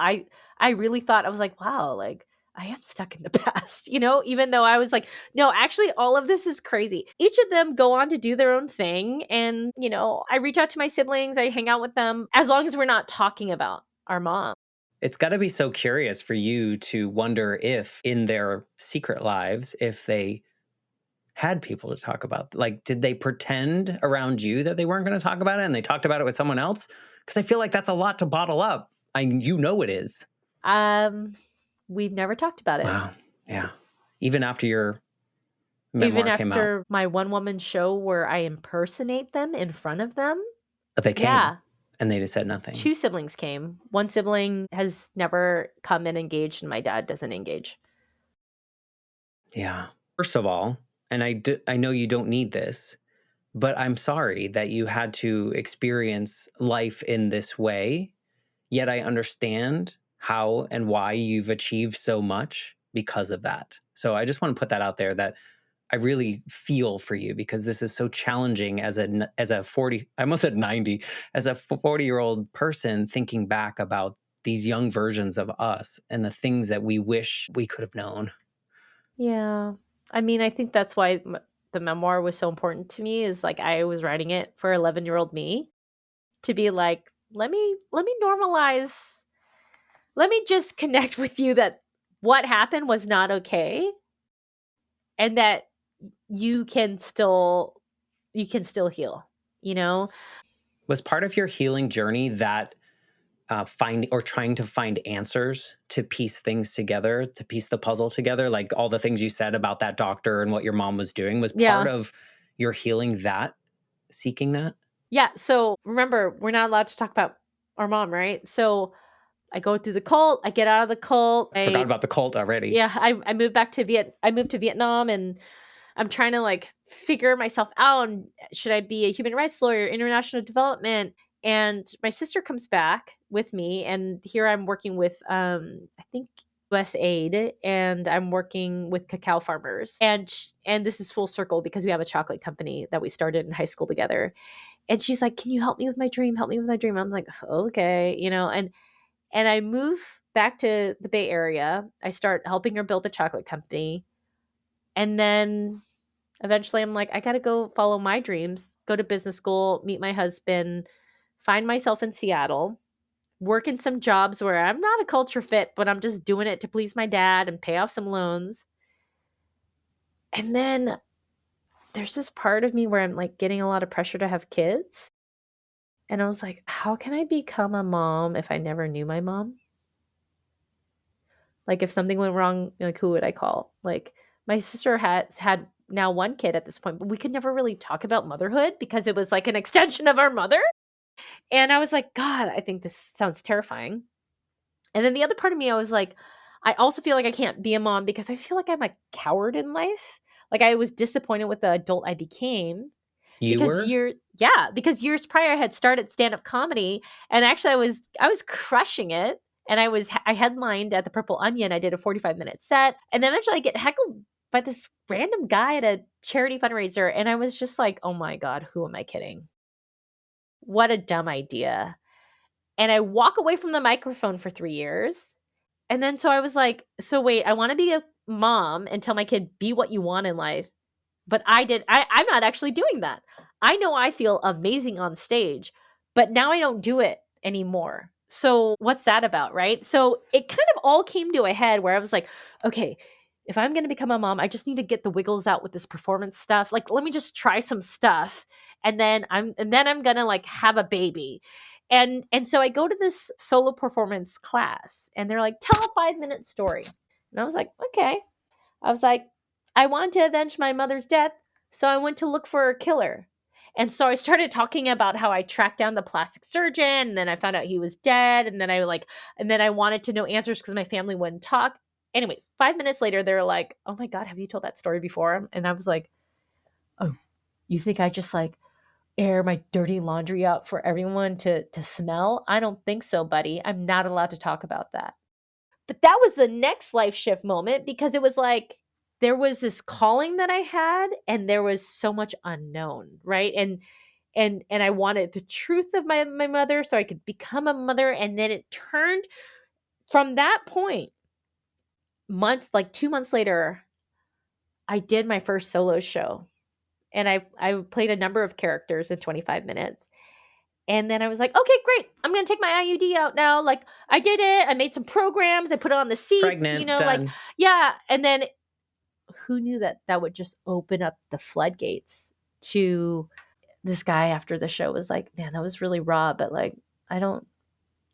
I really thought I was like, wow, like I am stuck in the past, even though I was like, no, actually all of this is crazy. Each of them go on to do their own thing. And, I reach out to my siblings, I hang out with them as long as we're not talking about our mom. It's got to be so curious for you to wonder if in their secret lives, if they had people to talk about. Like, did they pretend around you that they weren't going to talk about it and they talked about it with someone else? Because I feel like that's a lot to bottle up. It is. Um we've never talked about it. Wow. Yeah. Even after your Even memoir came out, after my one woman show where I impersonate them in front of them. but they came Yeah, and they just said nothing. two siblings came. One sibling has never come and engaged, and my dad doesn't engage. Yeah. First of all, and I know you don't need this, but I'm sorry that you had to experience life in this way. Yet I understand how and why you've achieved so much because of that. So I just want to put that out there that I really feel for you because this is so challenging as a 40, I almost said 90, as a 40-year-old person thinking back about these young versions of us and the things that we wish we could have known. Yeah. I mean, I think that's why the memoir was so important to me is like I was writing it for 11-year-old me to be like, let me normalize. Let me just connect with you that what happened was not okay and that you can still heal, you know? Was part of your healing journey that finding or trying to find answers to piece things together, to piece the puzzle together, like all the things you said about that doctor and what your mom was doing, was part Yeah. of your healing that, seeking that? Yeah, so remember, we're not allowed to talk about our mom, right? So I go through the cult, I get out of the cult. I forgot about the cult already. I moved back to I moved to Vietnam and I'm trying to like figure myself out. And should I be a human rights lawyer, international development? And my sister comes back with me, and here I'm working with I think USAID, and I'm working with cacao farmers. And this is full circle because we have a chocolate company that we started in high school together. And she's like, "Can you help me with my dream? Help me with my dream." I'm like, "Okay," and I move back to the Bay Area. I start helping her build the chocolate company. And then eventually I'm like, I got to go follow my dreams, go to business school, meet my husband, find myself in Seattle, work in some jobs where I'm not a culture fit, but I'm just doing it to please my dad and pay off some loans. And then there's this part of me where I'm like getting a lot of pressure to have kids. And I was like, how can I become a mom if I never knew my mom? Like if something went wrong, like who would I call? Like my sister has had now one kid at this point, but we could never really talk about motherhood because it was like an extension of our mother. And I was like, God, I think this sounds terrifying. And then the other part of me, I was like, I also feel like I can't be a mom because I feel like I'm a coward in life. Like I was disappointed with the adult I became You because were? because years prior I had started stand-up comedy, and actually I was crushing it, and I headlined at the Purple Onion. I did a 45-minute set, and then eventually I get heckled by this random guy at a charity fundraiser, and I was just like, "Oh my god, who am I kidding? What a dumb idea." And I walk away from the microphone for 3 years. And then so I was like, "So wait, I want to be a mom and tell my kid be what you want in life." But I'm not actually doing that. I know I feel amazing on stage, but now I don't do it anymore. So what's that about, right? So it kind of all came to a head where I was like, okay, if I'm going to become a mom, I just need to get the wiggles out with this performance stuff. Like, let me just try some stuff, and then I'm going to like have a baby. And so I go to this solo performance class, and they're like, tell a 5-minute story. And I was like, okay. I was like, I want to avenge my mother's death, so I went to look for a killer. And so I started talking about how I tracked down the plastic surgeon, and then I found out he was dead, and then I wanted to know answers because my family wouldn't talk. Anyways, 5 minutes later, they're like, "Oh my god, have you told that story before?" And I was like, "Oh, you think I just like air my dirty laundry out for everyone to smell? I don't think so, buddy. I'm not allowed to talk about that." But that was the next life shift moment because it was like there was this calling that I had and there was so much unknown, right? And I wanted the truth of my mother so I could become a mother. And then it turned from that point, months, like 2 months later, I did my first solo show. And I played a number of characters in 25 minutes. And then I was like, okay, great. I'm going to take my IUD out now. Like, I did it. I made some programs. I put it on the seats, Pregnant, like, done. yeah. And then who knew that that would just open up the floodgates to this guy after the show was like, man, that was really raw, but like, I don't,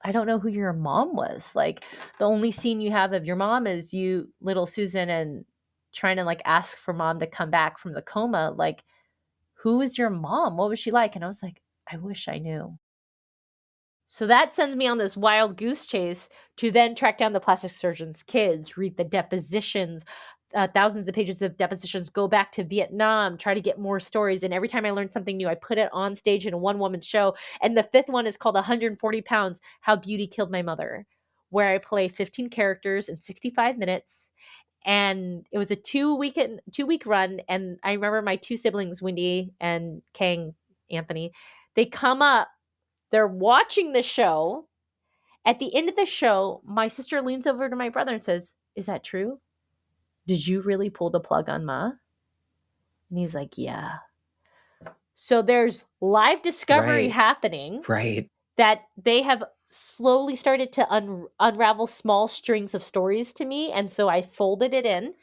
I don't know who your mom was. Like, the only scene you have of your mom is you, little Susan, and trying to like ask for mom to come back from the coma. Like, who was your mom? What was she like? And I was like, I wish I knew. So that sends me on this wild goose chase to then track down the plastic surgeon's kids, read the depositions, thousands of pages of depositions, go back to Vietnam, try to get more stories. And every time I learned something new, I put it on stage in a one woman show. And the fifth one is called 140 Pounds How Beauty Killed My Mother, where I play 15 characters in 65 minutes. And it was a 2-week run. And I remember my two siblings, Wendy and Kang Anthony, they come up, they're watching the show. At the end of the show, my sister leans over to my brother and says, "Is that true? Did you really pull the plug on Ma?" And he's like, "Yeah." So there's live discovery Right. happening Right. that they have slowly started to unravel small strings of stories to me. And so I folded it in.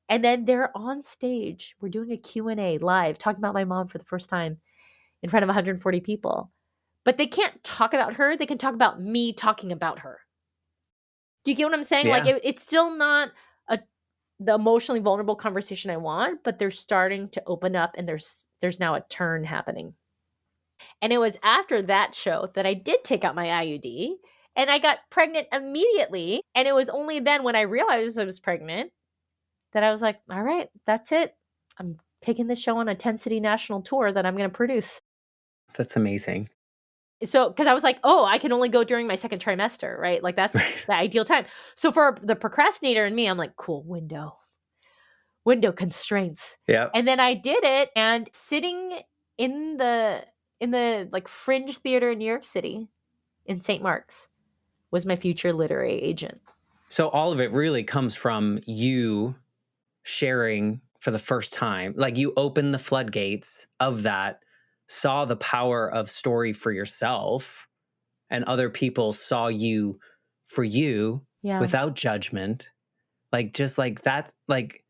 And then they're on stage. We're doing a Q&A live, talking about my mom for the first time in front of 140 people. But they can't talk about her. They can talk about me talking about her. Do you get what I'm saying? Like Yeah. it's still not a the emotionally vulnerable conversation I want, but they're starting to open up and there's now a turn happening. And it was after that show that I did take out my IUD and I got pregnant immediately. And it was only then when I realized I was pregnant that I was like, all right, that's it. I'm taking this show on a 10 city national tour that I'm going to produce. That's amazing. So, because I was like, oh, I can only go during my second trimester, right? Like that's Right. the ideal time. So for the procrastinator in me, I'm like, cool, window constraints. Yep. And then I did it, and sitting in the like fringe theater in New York City in St. Mark's was my future literary agent. So all of it really comes from you sharing for the first time. Like you opened the floodgates of that, saw the power of story for yourself, and other people saw you for you Yeah. without judgment. Like just like that, like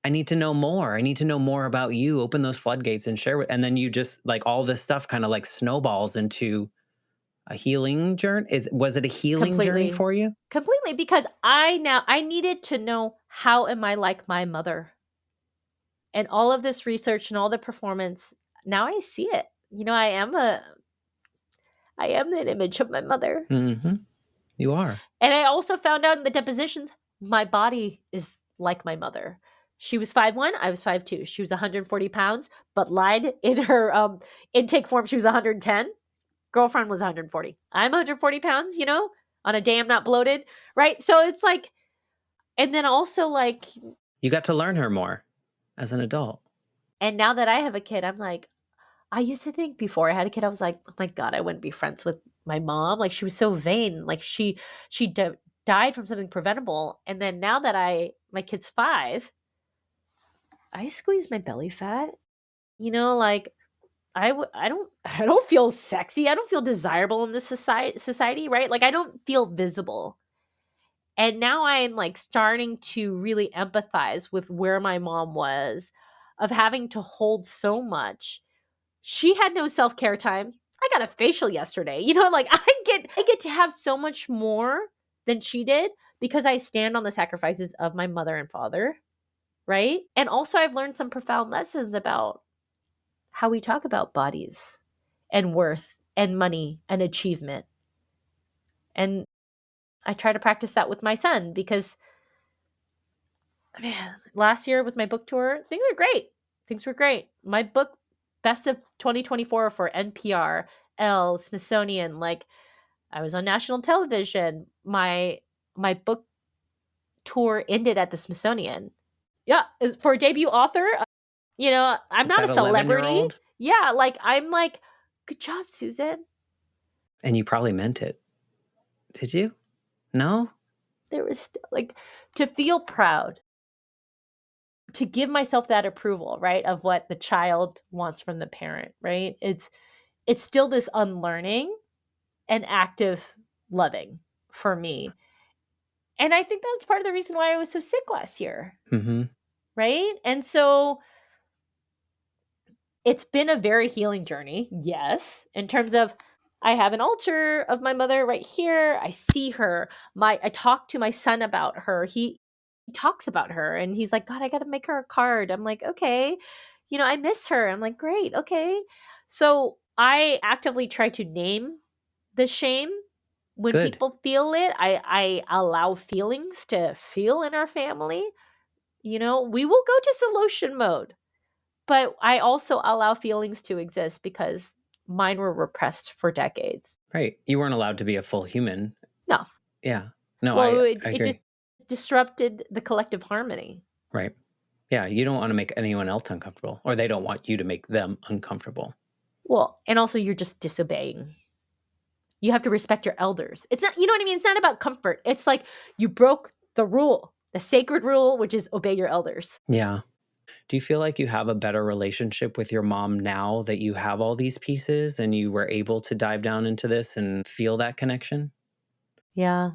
I need to know more. I need to know more about you. Open those floodgates and share with, and then you just like all this stuff kind of like snowballs into a healing journey. Was it a healing journey Completely. for you? Completely, because I needed to know, how am I like my mother? And all of this research and all the performance, now I see it. I am an image of my mother. Mm-hmm. You are. And I also found out in the depositions, my body is like my mother. She was 5'1", I was 5'2". She was 140 pounds, but lied in her intake form. She was 110. Girlfriend was 140. I'm 140 pounds, on a day I'm not bloated, right? So it's like, and then also like, You got to learn her more as an adult. and now that I have a kid, I'm like, I used to think before I had a kid, I was like, oh my God, I wouldn't be friends with my mom. Like she was so vain. Like she died from something preventable. And then now that my kid's 5, I squeeze my belly fat. Like I don't feel sexy. I don't feel desirable in this society, right? Like I don't feel visible. And now I'm like starting to really empathize with where my mom was, of having to hold so much. She had no self-care time. I got a facial yesterday. Like I get to have so much more than she did because I stand on the sacrifices of my mother and father, right? And also I've learned some profound lessons about how we talk about bodies and worth and money and achievement. And I try to practice that with my son because, man, last year with my book tour, things were great. Things were great. My book, Best of 2024 for NPR, Elle, Smithsonian, like I was on national television. My book tour ended at the Smithsonian. Yeah, for a debut author, I'm not a That 11 year celebrity. old? Yeah, like I'm like, good job, Susan. And you probably meant it. Did you? No? There was like to feel proud, to give myself that approval, right, of what the child wants from the parent, right? It's still this unlearning and active loving for me. And I think that's part of the reason why I was so sick last year, Mm-hmm. right? And so it's been a very healing journey, yes, in terms of I have an altar of my mother right here. I see her. I talk to my son about her. He talks about her and he's like, God, I got to make her a card. I'm like, okay. I miss her. I'm like, great. Okay. So I actively try to name the shame when Good. people feel it. I allow feelings to feel in our family. We will go to solution mode, but I also allow feelings to exist because mine were repressed for decades. Right. You weren't allowed to be a full human. No. Yeah. No, Well, I it just agree. disrupted the collective harmony. Right. Yeah. You don't want to make anyone else uncomfortable, or they don't want you to make them uncomfortable. Well, and also you're just disobeying. You have to respect your elders. It's not, you know what I mean? It's not about comfort. It's like you broke the rule, the sacred rule, which is obey your elders. Yeah. Do you feel like you have a better relationship with your mom now that you have all these pieces and you were able to dive down into this and feel that connection? Yeah.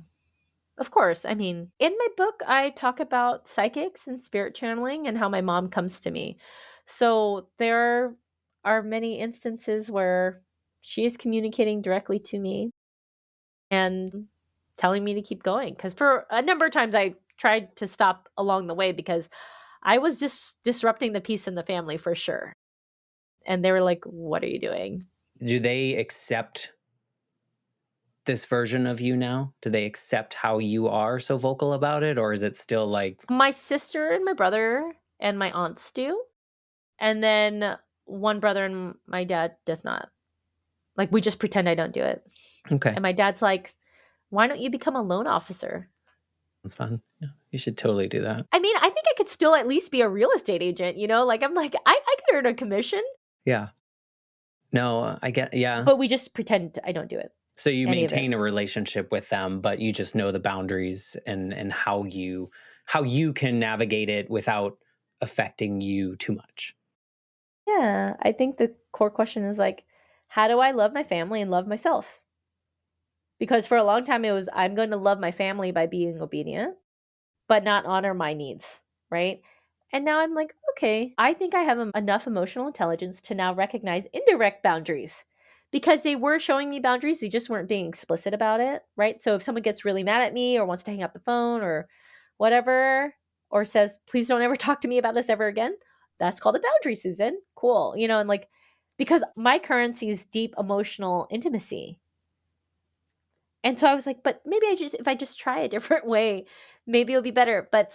Of course. I mean, in my book, I talk about psychics and spirit channeling and how my mom comes to me. So there are many instances where she is communicating directly to me and telling me to keep going. Because for a number of times, I tried to stop along the way because I was just disrupting the peace in the family for sure. And they were like, "What are you doing?" Do they accept this version of you now? Do they accept how you are so vocal about it? Or is it still like, My sister and my brother and my aunts do. And then one brother and my dad does not. Like, we just pretend I don't do it. okay, And my dad's like, "Why don't you become a loan officer?" that's fun. Yeah, you should totally do that. I mean, I think I could still at least be a real estate agent, Like, I'm like, I could earn a commission, Yeah. No, I get, yeah. but we just pretend I don't do it, So you any of it. maintain a relationship with them, but you just know the boundaries and how you can navigate it without affecting you too much. Yeah, I think the core question is like, how do I love my family and love myself? Because for a long time it was I'm going to love my family by being obedient, but not honor my needs, right? And now I'm like, okay, I think I have enough emotional intelligence to now recognize indirect boundaries because they were showing me boundaries. They just weren't being explicit about it, right? So if someone gets really mad at me or wants to hang up the phone or whatever, or says, please don't ever talk to me about this ever again, that's called a boundary, Susan. Cool. And like, because my currency is deep emotional intimacy. And so I was like, but maybe if I just try a different way, maybe it'll be better. But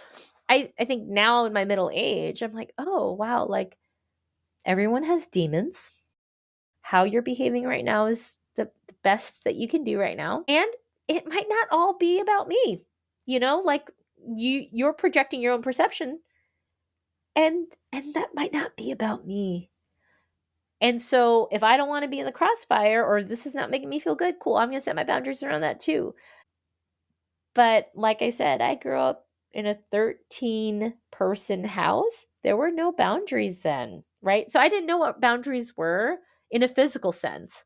I think now in my middle age, I'm like, oh wow, like everyone has demons. How you're behaving right now is the best that you can do right now. And it might not all be about me. Like you're projecting your own perception and that might not be about me. And so if I don't want to be in the crossfire or this is not making me feel good, cool, I'm gonna set my boundaries around that too. But like I said, I grew up in a 13-person house. There were no boundaries then, right? So I didn't know what boundaries were in a physical sense.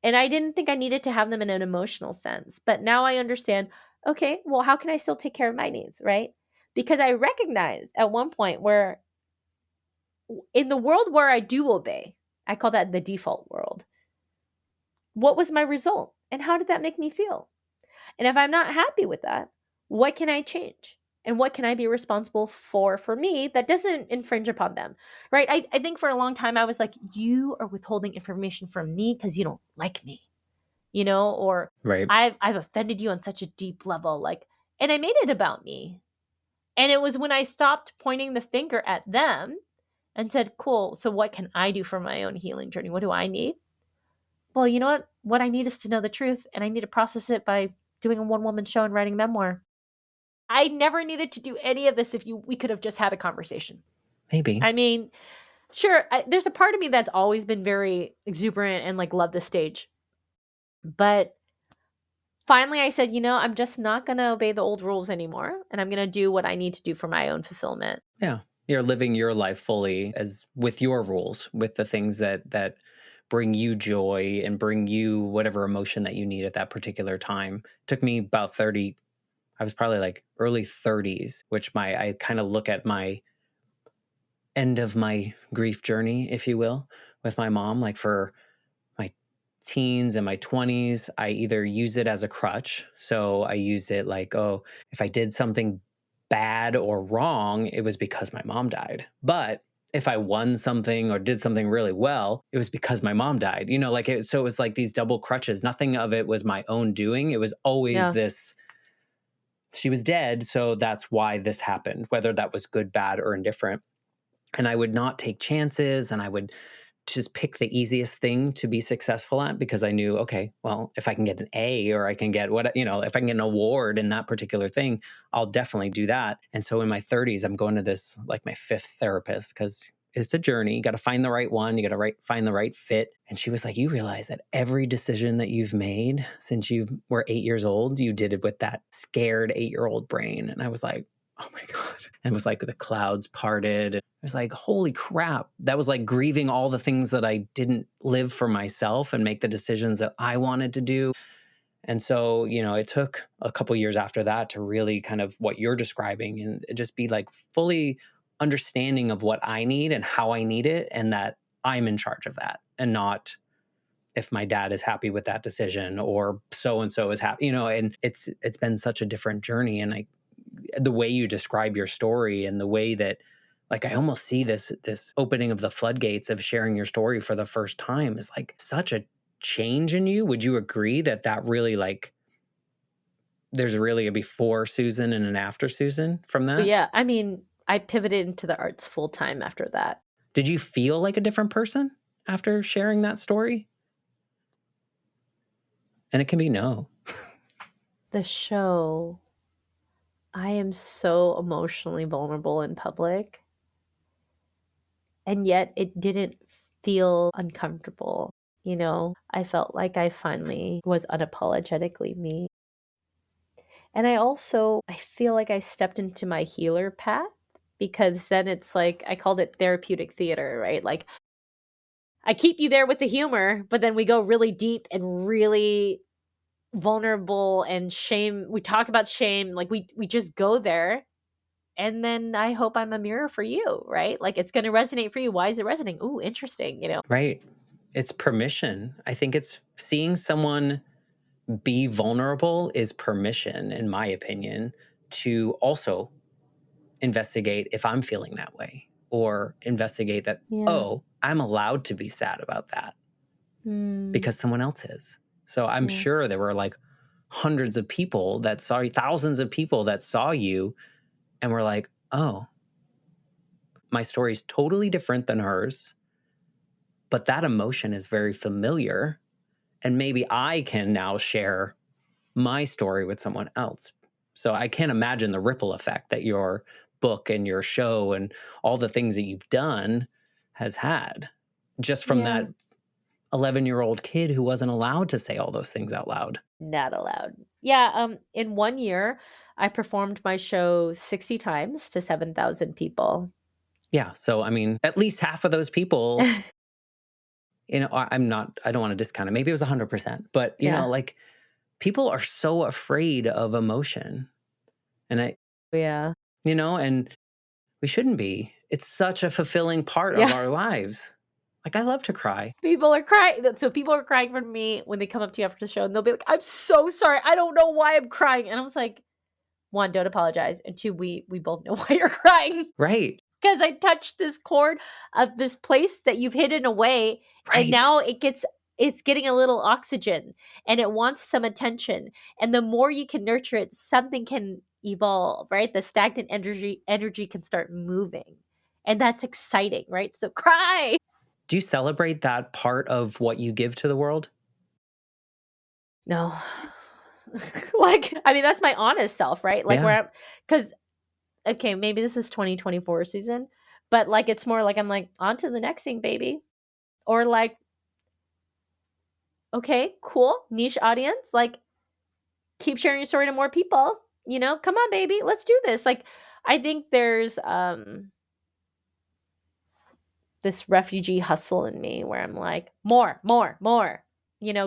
And I didn't think I needed to have them in an emotional sense. But now I understand Okay, well, how can I still take care of my needs, right? Because I recognized at one point where in the world where I do obey, I call that the default world. What was my result? And how did that make me feel? And if I'm not happy with that, what can I change? And what can I be responsible for me that doesn't infringe upon them? Right? I think for a long time I was like, you are withholding information from me because you don't like me, or Right. I've offended you on such a deep level. Like, and I made it about me. And it was when I stopped pointing the finger at them and said, cool, so what can I do for my own healing journey? What do I need? Well, you know what? What I need is to know the truth, and I need to process it by doing a one woman show and writing a memoir. I never needed to do any of this if we could have just had a conversation. Maybe. I mean, sure, there's a part of me that's always been very exuberant and like love the stage. But finally I said, I'm just not going to obey the old rules anymore, and I'm going to do what I need to do for my own fulfillment. Yeah. You're living your life fully as with your rules, with the things that bring you joy and bring you whatever emotion that you need at that particular time. Took me about 30, I was probably like early 30s, which I kind of look at my end of my grief journey, if you will, with my mom. Like for my teens and my 20s, I either use it as a crutch. So I use it like, oh, if I did something bad or wrong, it was because my mom died. But if I won something or did something really well, it was because my mom died. So it was like these double crutches. Nothing of it was my own doing. It was always Yeah. this, she was dead. So that's why this happened, whether that was good, bad, or indifferent. And I would not take chances, and I would just pick the easiest thing to be successful at because I knew, okay, well, if I can get an A or I can get if I can get an award in that particular thing, I'll definitely do that. And so in my 30s, I'm going to this like my fifth therapist because it's a journey. You got to find the right one. You got to find the right fit. And she was like, you realize that every decision that you've made since you were 8 years old, you did it with that scared 8-year-old brain. And I was like, oh my God. And it was like the clouds parted. It was like, holy crap. That was like grieving all the things that I didn't live for myself and make the decisions that I wanted to do. And so, it took a couple years after that to really kind of what you're describing and just be like fully understanding of what I need and how I need it, and that I'm in charge of that, and not if my dad is happy with that decision or so and so is happy, and it's been such a different journey. And the way you describe your story and the way that, like, I almost see this opening of the floodgates of sharing your story for the first time is like such a change in you. Would you agree that really, like, there's really a before Susan and an after Susan from But that? yeah, I mean, I pivoted into the arts full time after that. Did you feel like a different person after sharing that story? And it can be no. The show, I am so emotionally vulnerable in public, and yet it didn't feel uncomfortable. I felt like I finally was unapologetically me. And I feel like I stepped into my healer path, because then it's like I called it therapeutic theater, right? Like I keep you there with the humor, but then we go really deep and really vulnerable, and shame. We talk about shame, like we just go there. And then I hope I'm a mirror for you, right? Like it's going to resonate for you. Why is it resonating? Ooh, interesting. Right. It's permission. I think it's seeing someone be vulnerable is permission, in my opinion, to also investigate if I'm feeling that way, or investigate that, Yeah. oh, I'm allowed to be sad about that Mm, because someone else is. So I'm yeah. sure there were like hundreds of people that saw you, thousands of people that saw you and were like, oh, my story's totally different than hers, but that emotion is very familiar. And maybe I can now share my story with someone else. So I can't imagine the ripple effect that your book and your show and all the things that you've done has had just from Yeah. that 11-year-old kid who wasn't allowed to say all those things out loud. Not allowed. Yeah, in 1 year, I performed my show 60 times to 7,000 people. Yeah. So, I mean, at least half of those people, I don't want to discount it. Maybe it was 100%, but, Yeah. like people are so afraid of emotion. And Yeah. and we shouldn't be. It's such a fulfilling part of Yeah. our lives. Like, I love to cry. People are crying. So people are crying for me when they come up to you after the show and they'll be like, I'm so sorry. I don't know why I'm crying. And I was like, one, don't apologize. And two, we both know why you're crying. Right. Because I touched this chord of this place that you've hidden away, and Right. now it's getting a little oxygen and it wants some attention. And the more you can nurture it, something can evolve, right? The stagnant energy can start moving. And that's exciting, right? So cry. Do you celebrate that part of what you give to the world? No. Like, I mean, that's my honest self, right? Like Yeah. where I'm, because okay, maybe this is 2024 season, but like it's more like I'm like, on to the next thing, baby. Or like, okay, cool, niche audience, like keep sharing your story to more people, come on, baby, let's do this. Like, I think there's this refugee hustle in me where I'm like, more,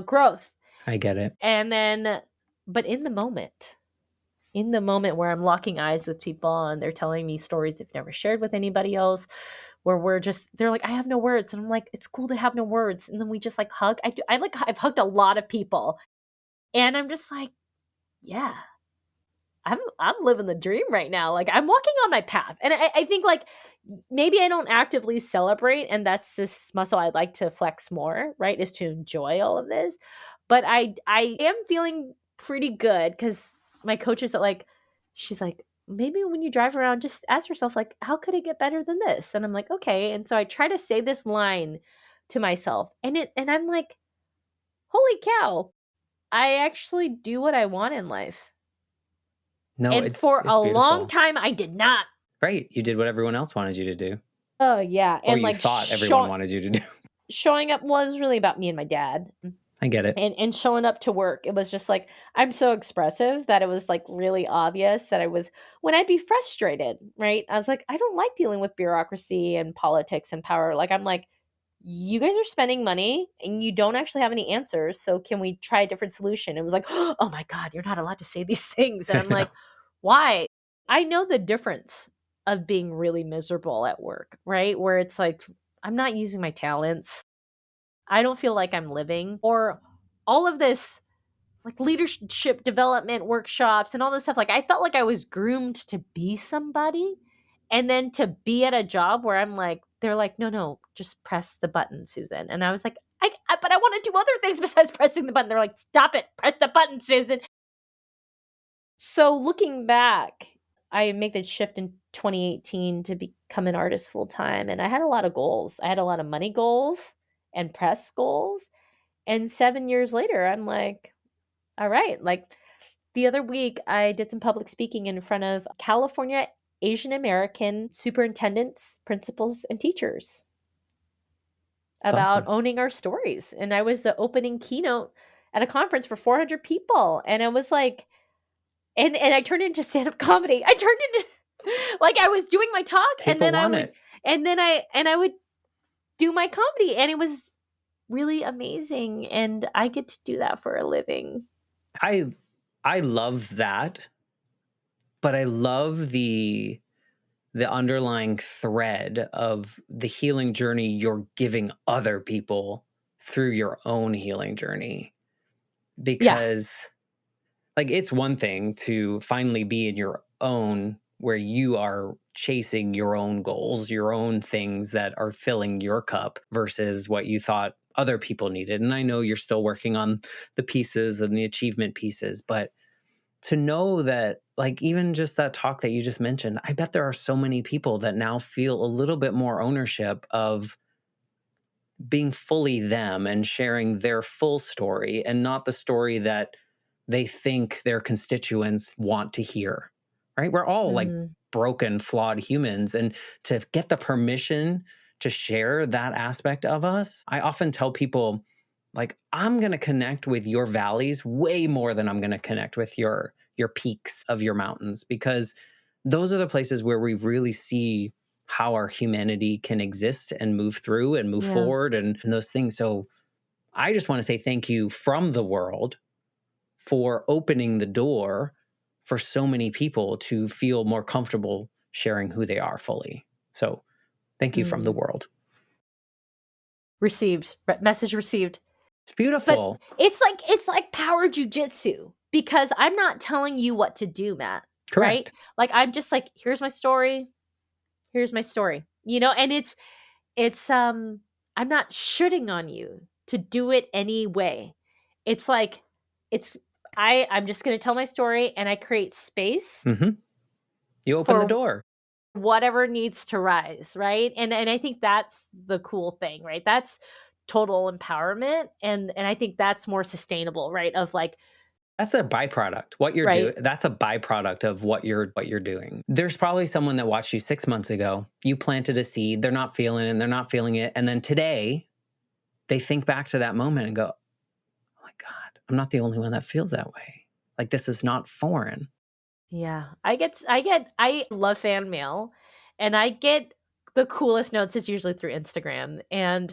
growth. I get it. And then, but in the moment where I'm locking eyes with people and they're telling me stories they've never shared with anybody else, where they're like, I have no words. And I'm like, it's cool to have no words. And then we just like hug. I've hugged a lot of people. And I'm just like, yeah, I'm living the dream right now. Like I'm walking on my path. And I think like maybe I don't actively celebrate, and that's this muscle I'd like to flex more, right? Is to enjoy all of this. But I am feeling pretty good because my coach is like, she's like, maybe when you drive around, just ask yourself, like, how could it get better than this? And I'm like, okay. And so I try to say this line to myself, and I'm like, holy cow, I actually do what I want in life. No, And it's for it's a long beautiful. time, I did not. Right. You did what everyone else wanted you to do, Oh, yeah, or and, you like, thought everyone wanted you to do. showing up was really about me and my dad, I get it. and showing up to work, it was just, like, I'm so expressive that it was, like, really obvious that I was when I'd be frustrated, right? I was like, "I don't like dealing with bureaucracy and politics and power," like, I'm like, "You guys are spending money, and you don't actually have any answers, so can we try a different solution?" It was like, "Oh my god, you're not allowed to say these things," and I I'm know. like, "Why?" I know the difference of being really miserable at work, right? Where it's like, I'm not using my talents. I don't feel like I'm living. Or all of this like leadership development workshops and all this stuff. Like I felt like I was groomed to be somebody. And then to be at a job where I'm like, they're like, no, no, just press the button, Susan. And I was like, but I want to do other things besides pressing the button. They're like, stop it, press the button, Susan. So looking back, I made the shift in 2018 to become an artist full time, and I had a lot of goals. I had a lot of money goals and press goals. And 7 years later, I'm like, all right, like the other week I did some public speaking in front of California Asian American superintendents, principals, and teachers It's about awesome. owning our stories. And I was the opening keynote at a conference for 400 people. And I was like, and I turned it into stand-up comedy. I turned it into like I was doing my talk and People then I want would it. and I would do my comedy, and it was really amazing, and I get to do that for a living. I I love that, but I love the underlying thread of the healing journey you're giving other people through your own healing journey. Yeah. Because, like, it's one thing to finally be in your own, where you are chasing your own goals, your own things that are filling your cup versus what you thought other people needed. And I know you're still working on the pieces and the achievement pieces, but to know that, like, even just that talk that you just mentioned, I bet there are so many people that now feel a little bit more ownership of being fully them and sharing their full story and not the story that they think their constituents want to hear. Right? We're all like Mhm. broken, flawed humans. And to get the permission to share that aspect of us, I often tell people, like, I'm going to connect with your valleys way more than I'm going to connect with your peaks of your mountains, because those are the places where we really see how our humanity can exist and move through and move Yeah. forward and those things. So I just want to say thank you from the world for opening the door for so many people to feel more comfortable sharing who they are fully. So thank you from the Mm. world. Received. Message received. It's But beautiful. it's like power jujitsu because I'm not telling you what to do, Matt, right? Correct. Like, I'm just like, "Here's my story. Here's my story." And it's I'm not shitting on you to do it anyway. It's like it's I'm just gonna tell my story and I create space Hmm. You open the for door. whatever needs to rise, right? And I think that's the cool thing, right? That's total empowerment, and I think that's more sustainable, right? Of like, That's a byproduct. What you're doing, right? that's a byproduct of what you're doing. There's probably someone that watched you 6 months ago. You planted a seed, they're not feeling it, they're not feeling it, and then today they think back to that moment and go, "Oh my god, I'm not the only one that feels that way. Like this is not foreign." Yeah. I love fan mail, and I get the coolest notes. It's usually through Instagram. And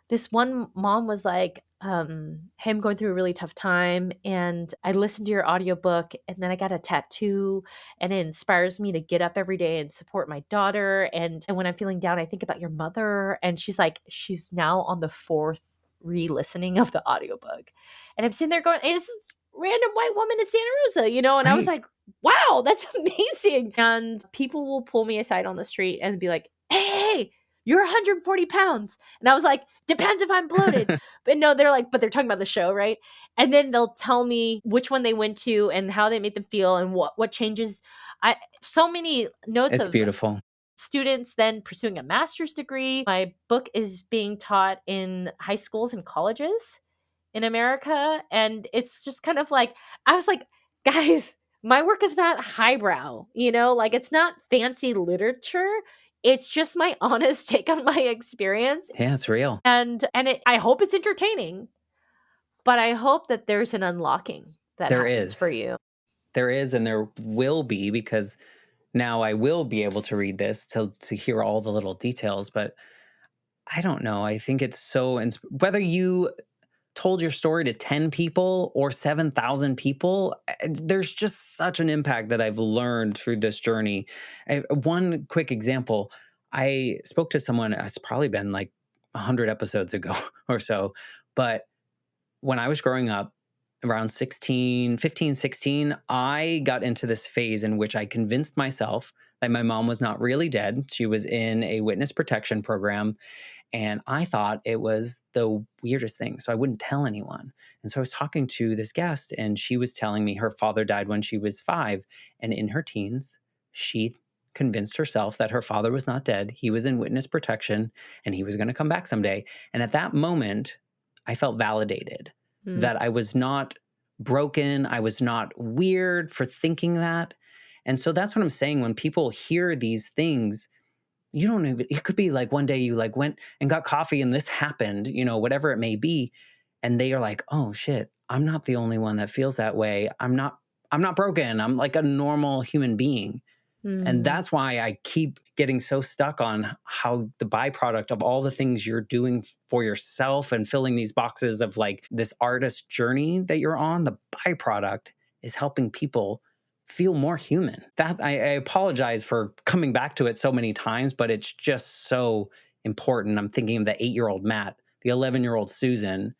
this one mom was like, "Hey, I'm going through a really tough time, and I listened to your audiobook, and then I got a tattoo, and it inspires me to get up every day and support my daughter. And when I'm feeling down, I think about your mother." And she's like, she's now on the fourth re-listening of the audiobook. And I'm sitting there going, "It's this random white woman in Santa Rosa." And I was Right? like, wow, that's amazing. And people will pull me aside on the street and be like, hey, you're 140 pounds. And I was like, depends if I'm bloated. But no, they're like, but they're talking about the show, right? And then they'll tell me which one they went to and how they made them feel and what changes. I so many notes It's of beautiful. students then pursuing a master's degree. My book is being taught in high schools and colleges in America. And it's just kind of like, I was like, guys, my work is not highbrow, like it's not fancy literature. It's just my honest take on my experience. Yeah, it's real. I hope it's entertaining, but I hope that there's an unlocking that There happens for is. you. There is and there will be because now I will be able to read this to hear all the little details, but I don't know. I think it's so whether you told your story to 10 people or 7,000 people, there's just such an impact that I've learned through this journey. One quick example, I spoke to someone, it's probably been like 100 episodes ago or so, but when I was growing up, around 16, 15, 16, I got into this phase in which I convinced myself that my mom was not really dead. She was in a witness protection program and I thought it was the weirdest thing. So I wouldn't tell anyone. And so I was talking to this guest, and she was telling me her father died when she was 5. And in her teens, she convinced herself that her father was not dead. He was in witness protection and he was going to come back someday. And at that moment, I felt validated Mm, that I was not broken. I was not weird for thinking that. And so that's what I'm saying. When people hear these things, you don't even, it could be like one day you like went and got coffee and this happened, whatever it may be. And they are like, oh shit, I'm not the only one that feels that way. I'm not broken. I'm like a normal human being. And mm, that's why I keep getting so stuck on how the byproduct of all the things you're doing for yourself and filling these boxes of like this artist journey that you're on, the byproduct is helping people feel more human. That I apologize for coming back to it so many times, but it's just so important. I'm thinking of the 8-year-old Matt, the 11-year-old Susan,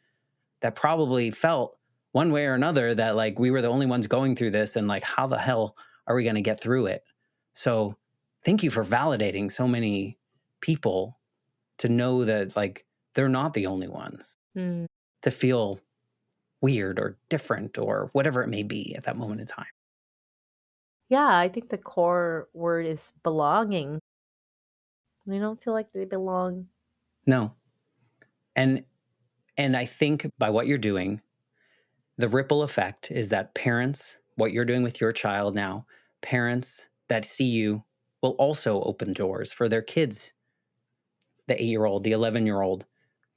that probably felt one way or another that like we were the only ones going through this and like how the hell are we going to get through it? So thank you for validating so many people to know that like they're not the only ones mm. to feel weird or different or whatever it may be at that moment in time. Yeah, I think the core word is belonging. They don't feel like they belong. No. And I think by what you're doing, the ripple effect is that parents, what you're doing with your child now, parents that see you will also open doors for their kids, the 8-year-old, the 11-year-old,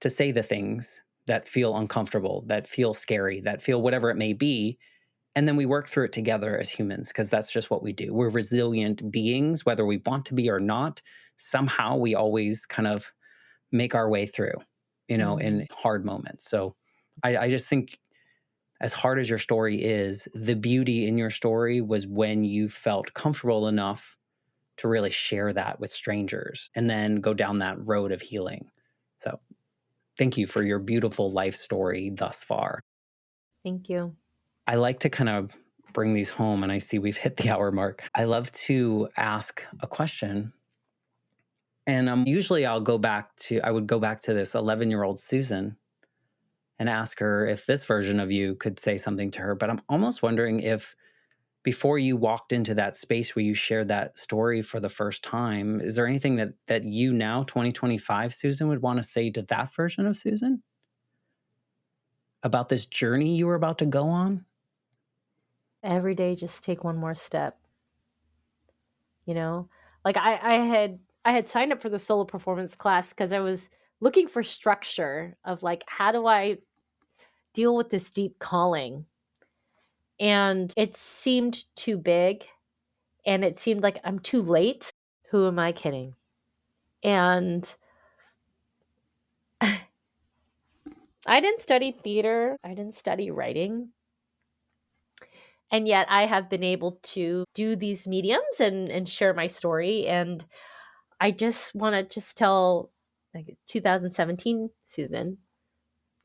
to say the things that feel uncomfortable, that feel scary, that feel whatever it may be. And then we work through it together as humans because that's just what we do. We're resilient beings, whether we want to be or not. Somehow we always kind of make our way through, Mm, in hard moments. So I just think as hard as your story is, the beauty in your story was when you felt comfortable enough to really share that with strangers and then go down that road of healing. So, thank you for your beautiful life story thus far. Thank you. I like to kind of bring these home, and I see we've hit the hour mark. I love to ask a question. And usually I would go back to this 11-year-old Susan and ask her if this version of you could say something to her. But I'm almost wondering if before you walked into that space where you shared that story for the first time, is there anything that you now, 2025 Susan, would want to say to that version of Susan about this journey you were about to go on? Every day, just take one more step. You know, like I had signed up for the solo performance class because I was looking for structure of like, how do I deal with this deep calling? And it seemed too big, and it seemed like I'm too late. Who am I kidding? And I didn't study theater, I didn't study writing. And yet I have been able to do these mediums and share my story. And I just want to just tell, like, 2017 Susan,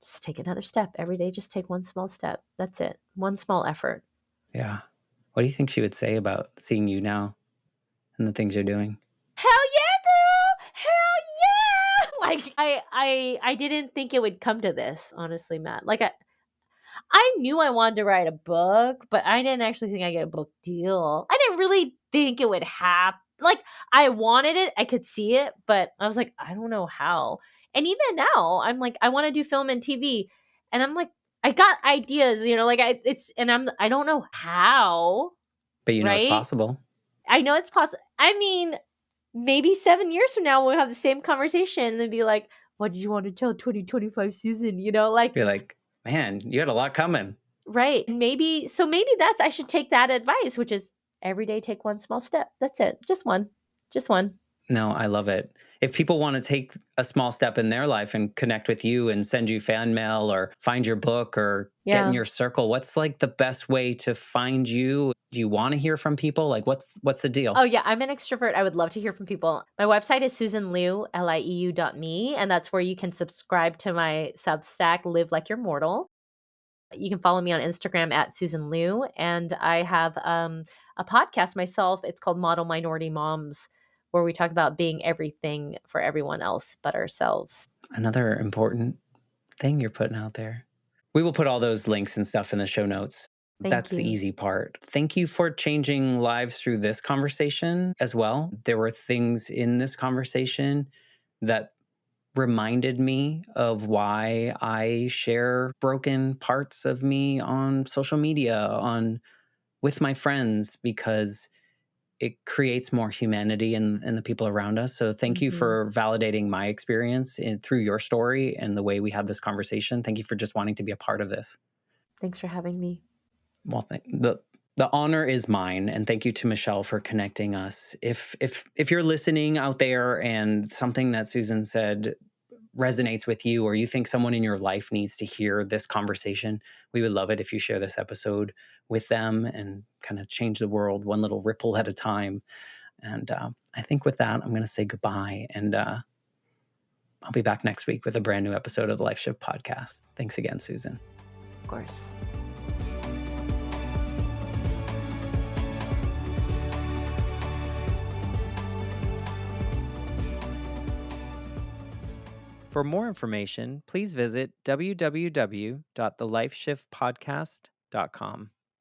just take another step every day. Just take one small step. That's it. One small effort. Yeah. What do you think she would say about seeing you now and the things you're doing? Hell yeah, girl! Hell yeah! Like I didn't think it would come to this, honestly, Matt. Like I knew I wanted to write a book, but I didn't actually think I'd get a book deal. I didn't really think it would happen. Like, I wanted it, I could see it, but I was like, I don't know how. And even now, I'm like, I want to do film and TV, and I'm like, I got ideas, like I don't know how, But you know it's right? possible. I know it's possible. I mean, maybe 7 years from now we'll have the same conversation and be like, what did you want to tell 2025 Susan? Like, Be like, man, you had a lot coming. right. Maybe that's I should take that advice, which is every day take one small step. That's it. Just one. Just one. No, I love it. If people want to take a small step in their life and connect with you and send you fan mail or find your book or get in Yeah. your circle, what's like the best way to find you? Do you want to hear from people? Like what's the deal? Oh yeah, I'm an extrovert. I would love to hear from people. My website is susanlieu.me, and that's where you can subscribe to my Substack, Live Like You're Mortal. You can follow me on Instagram at Susan Lieu, and I have a podcast myself. It's called Model Minority Moms, where we talk about being everything for everyone else but ourselves. Another important thing you're putting out there. We will put all those links and stuff in the show notes. Thank That's the you. easy part. Thank you for changing lives through this conversation as well. There were things in this conversation that reminded me of why I share broken parts of me on social media, on with my friends, because it creates more humanity in the people around us. So thank you Mhm. for validating my experience through your story and the way we had this conversation. Thank you for just wanting to be a part of this. Thanks for having me. Well, the honor is mine, and thank you to Michelle for connecting us. If you're listening out there and something that Susan said resonates with you, or you think someone in your life needs to hear this conversation, we would love it if you share this episode with them and kind of change the world one little ripple at a time. And I think with that, I'm going to say goodbye, and I'll be back next week with a brand new episode of the Life Shift podcast. Thanks again, Susan. Of course. For more information, please visit www.thelifeshiftpodcast.com.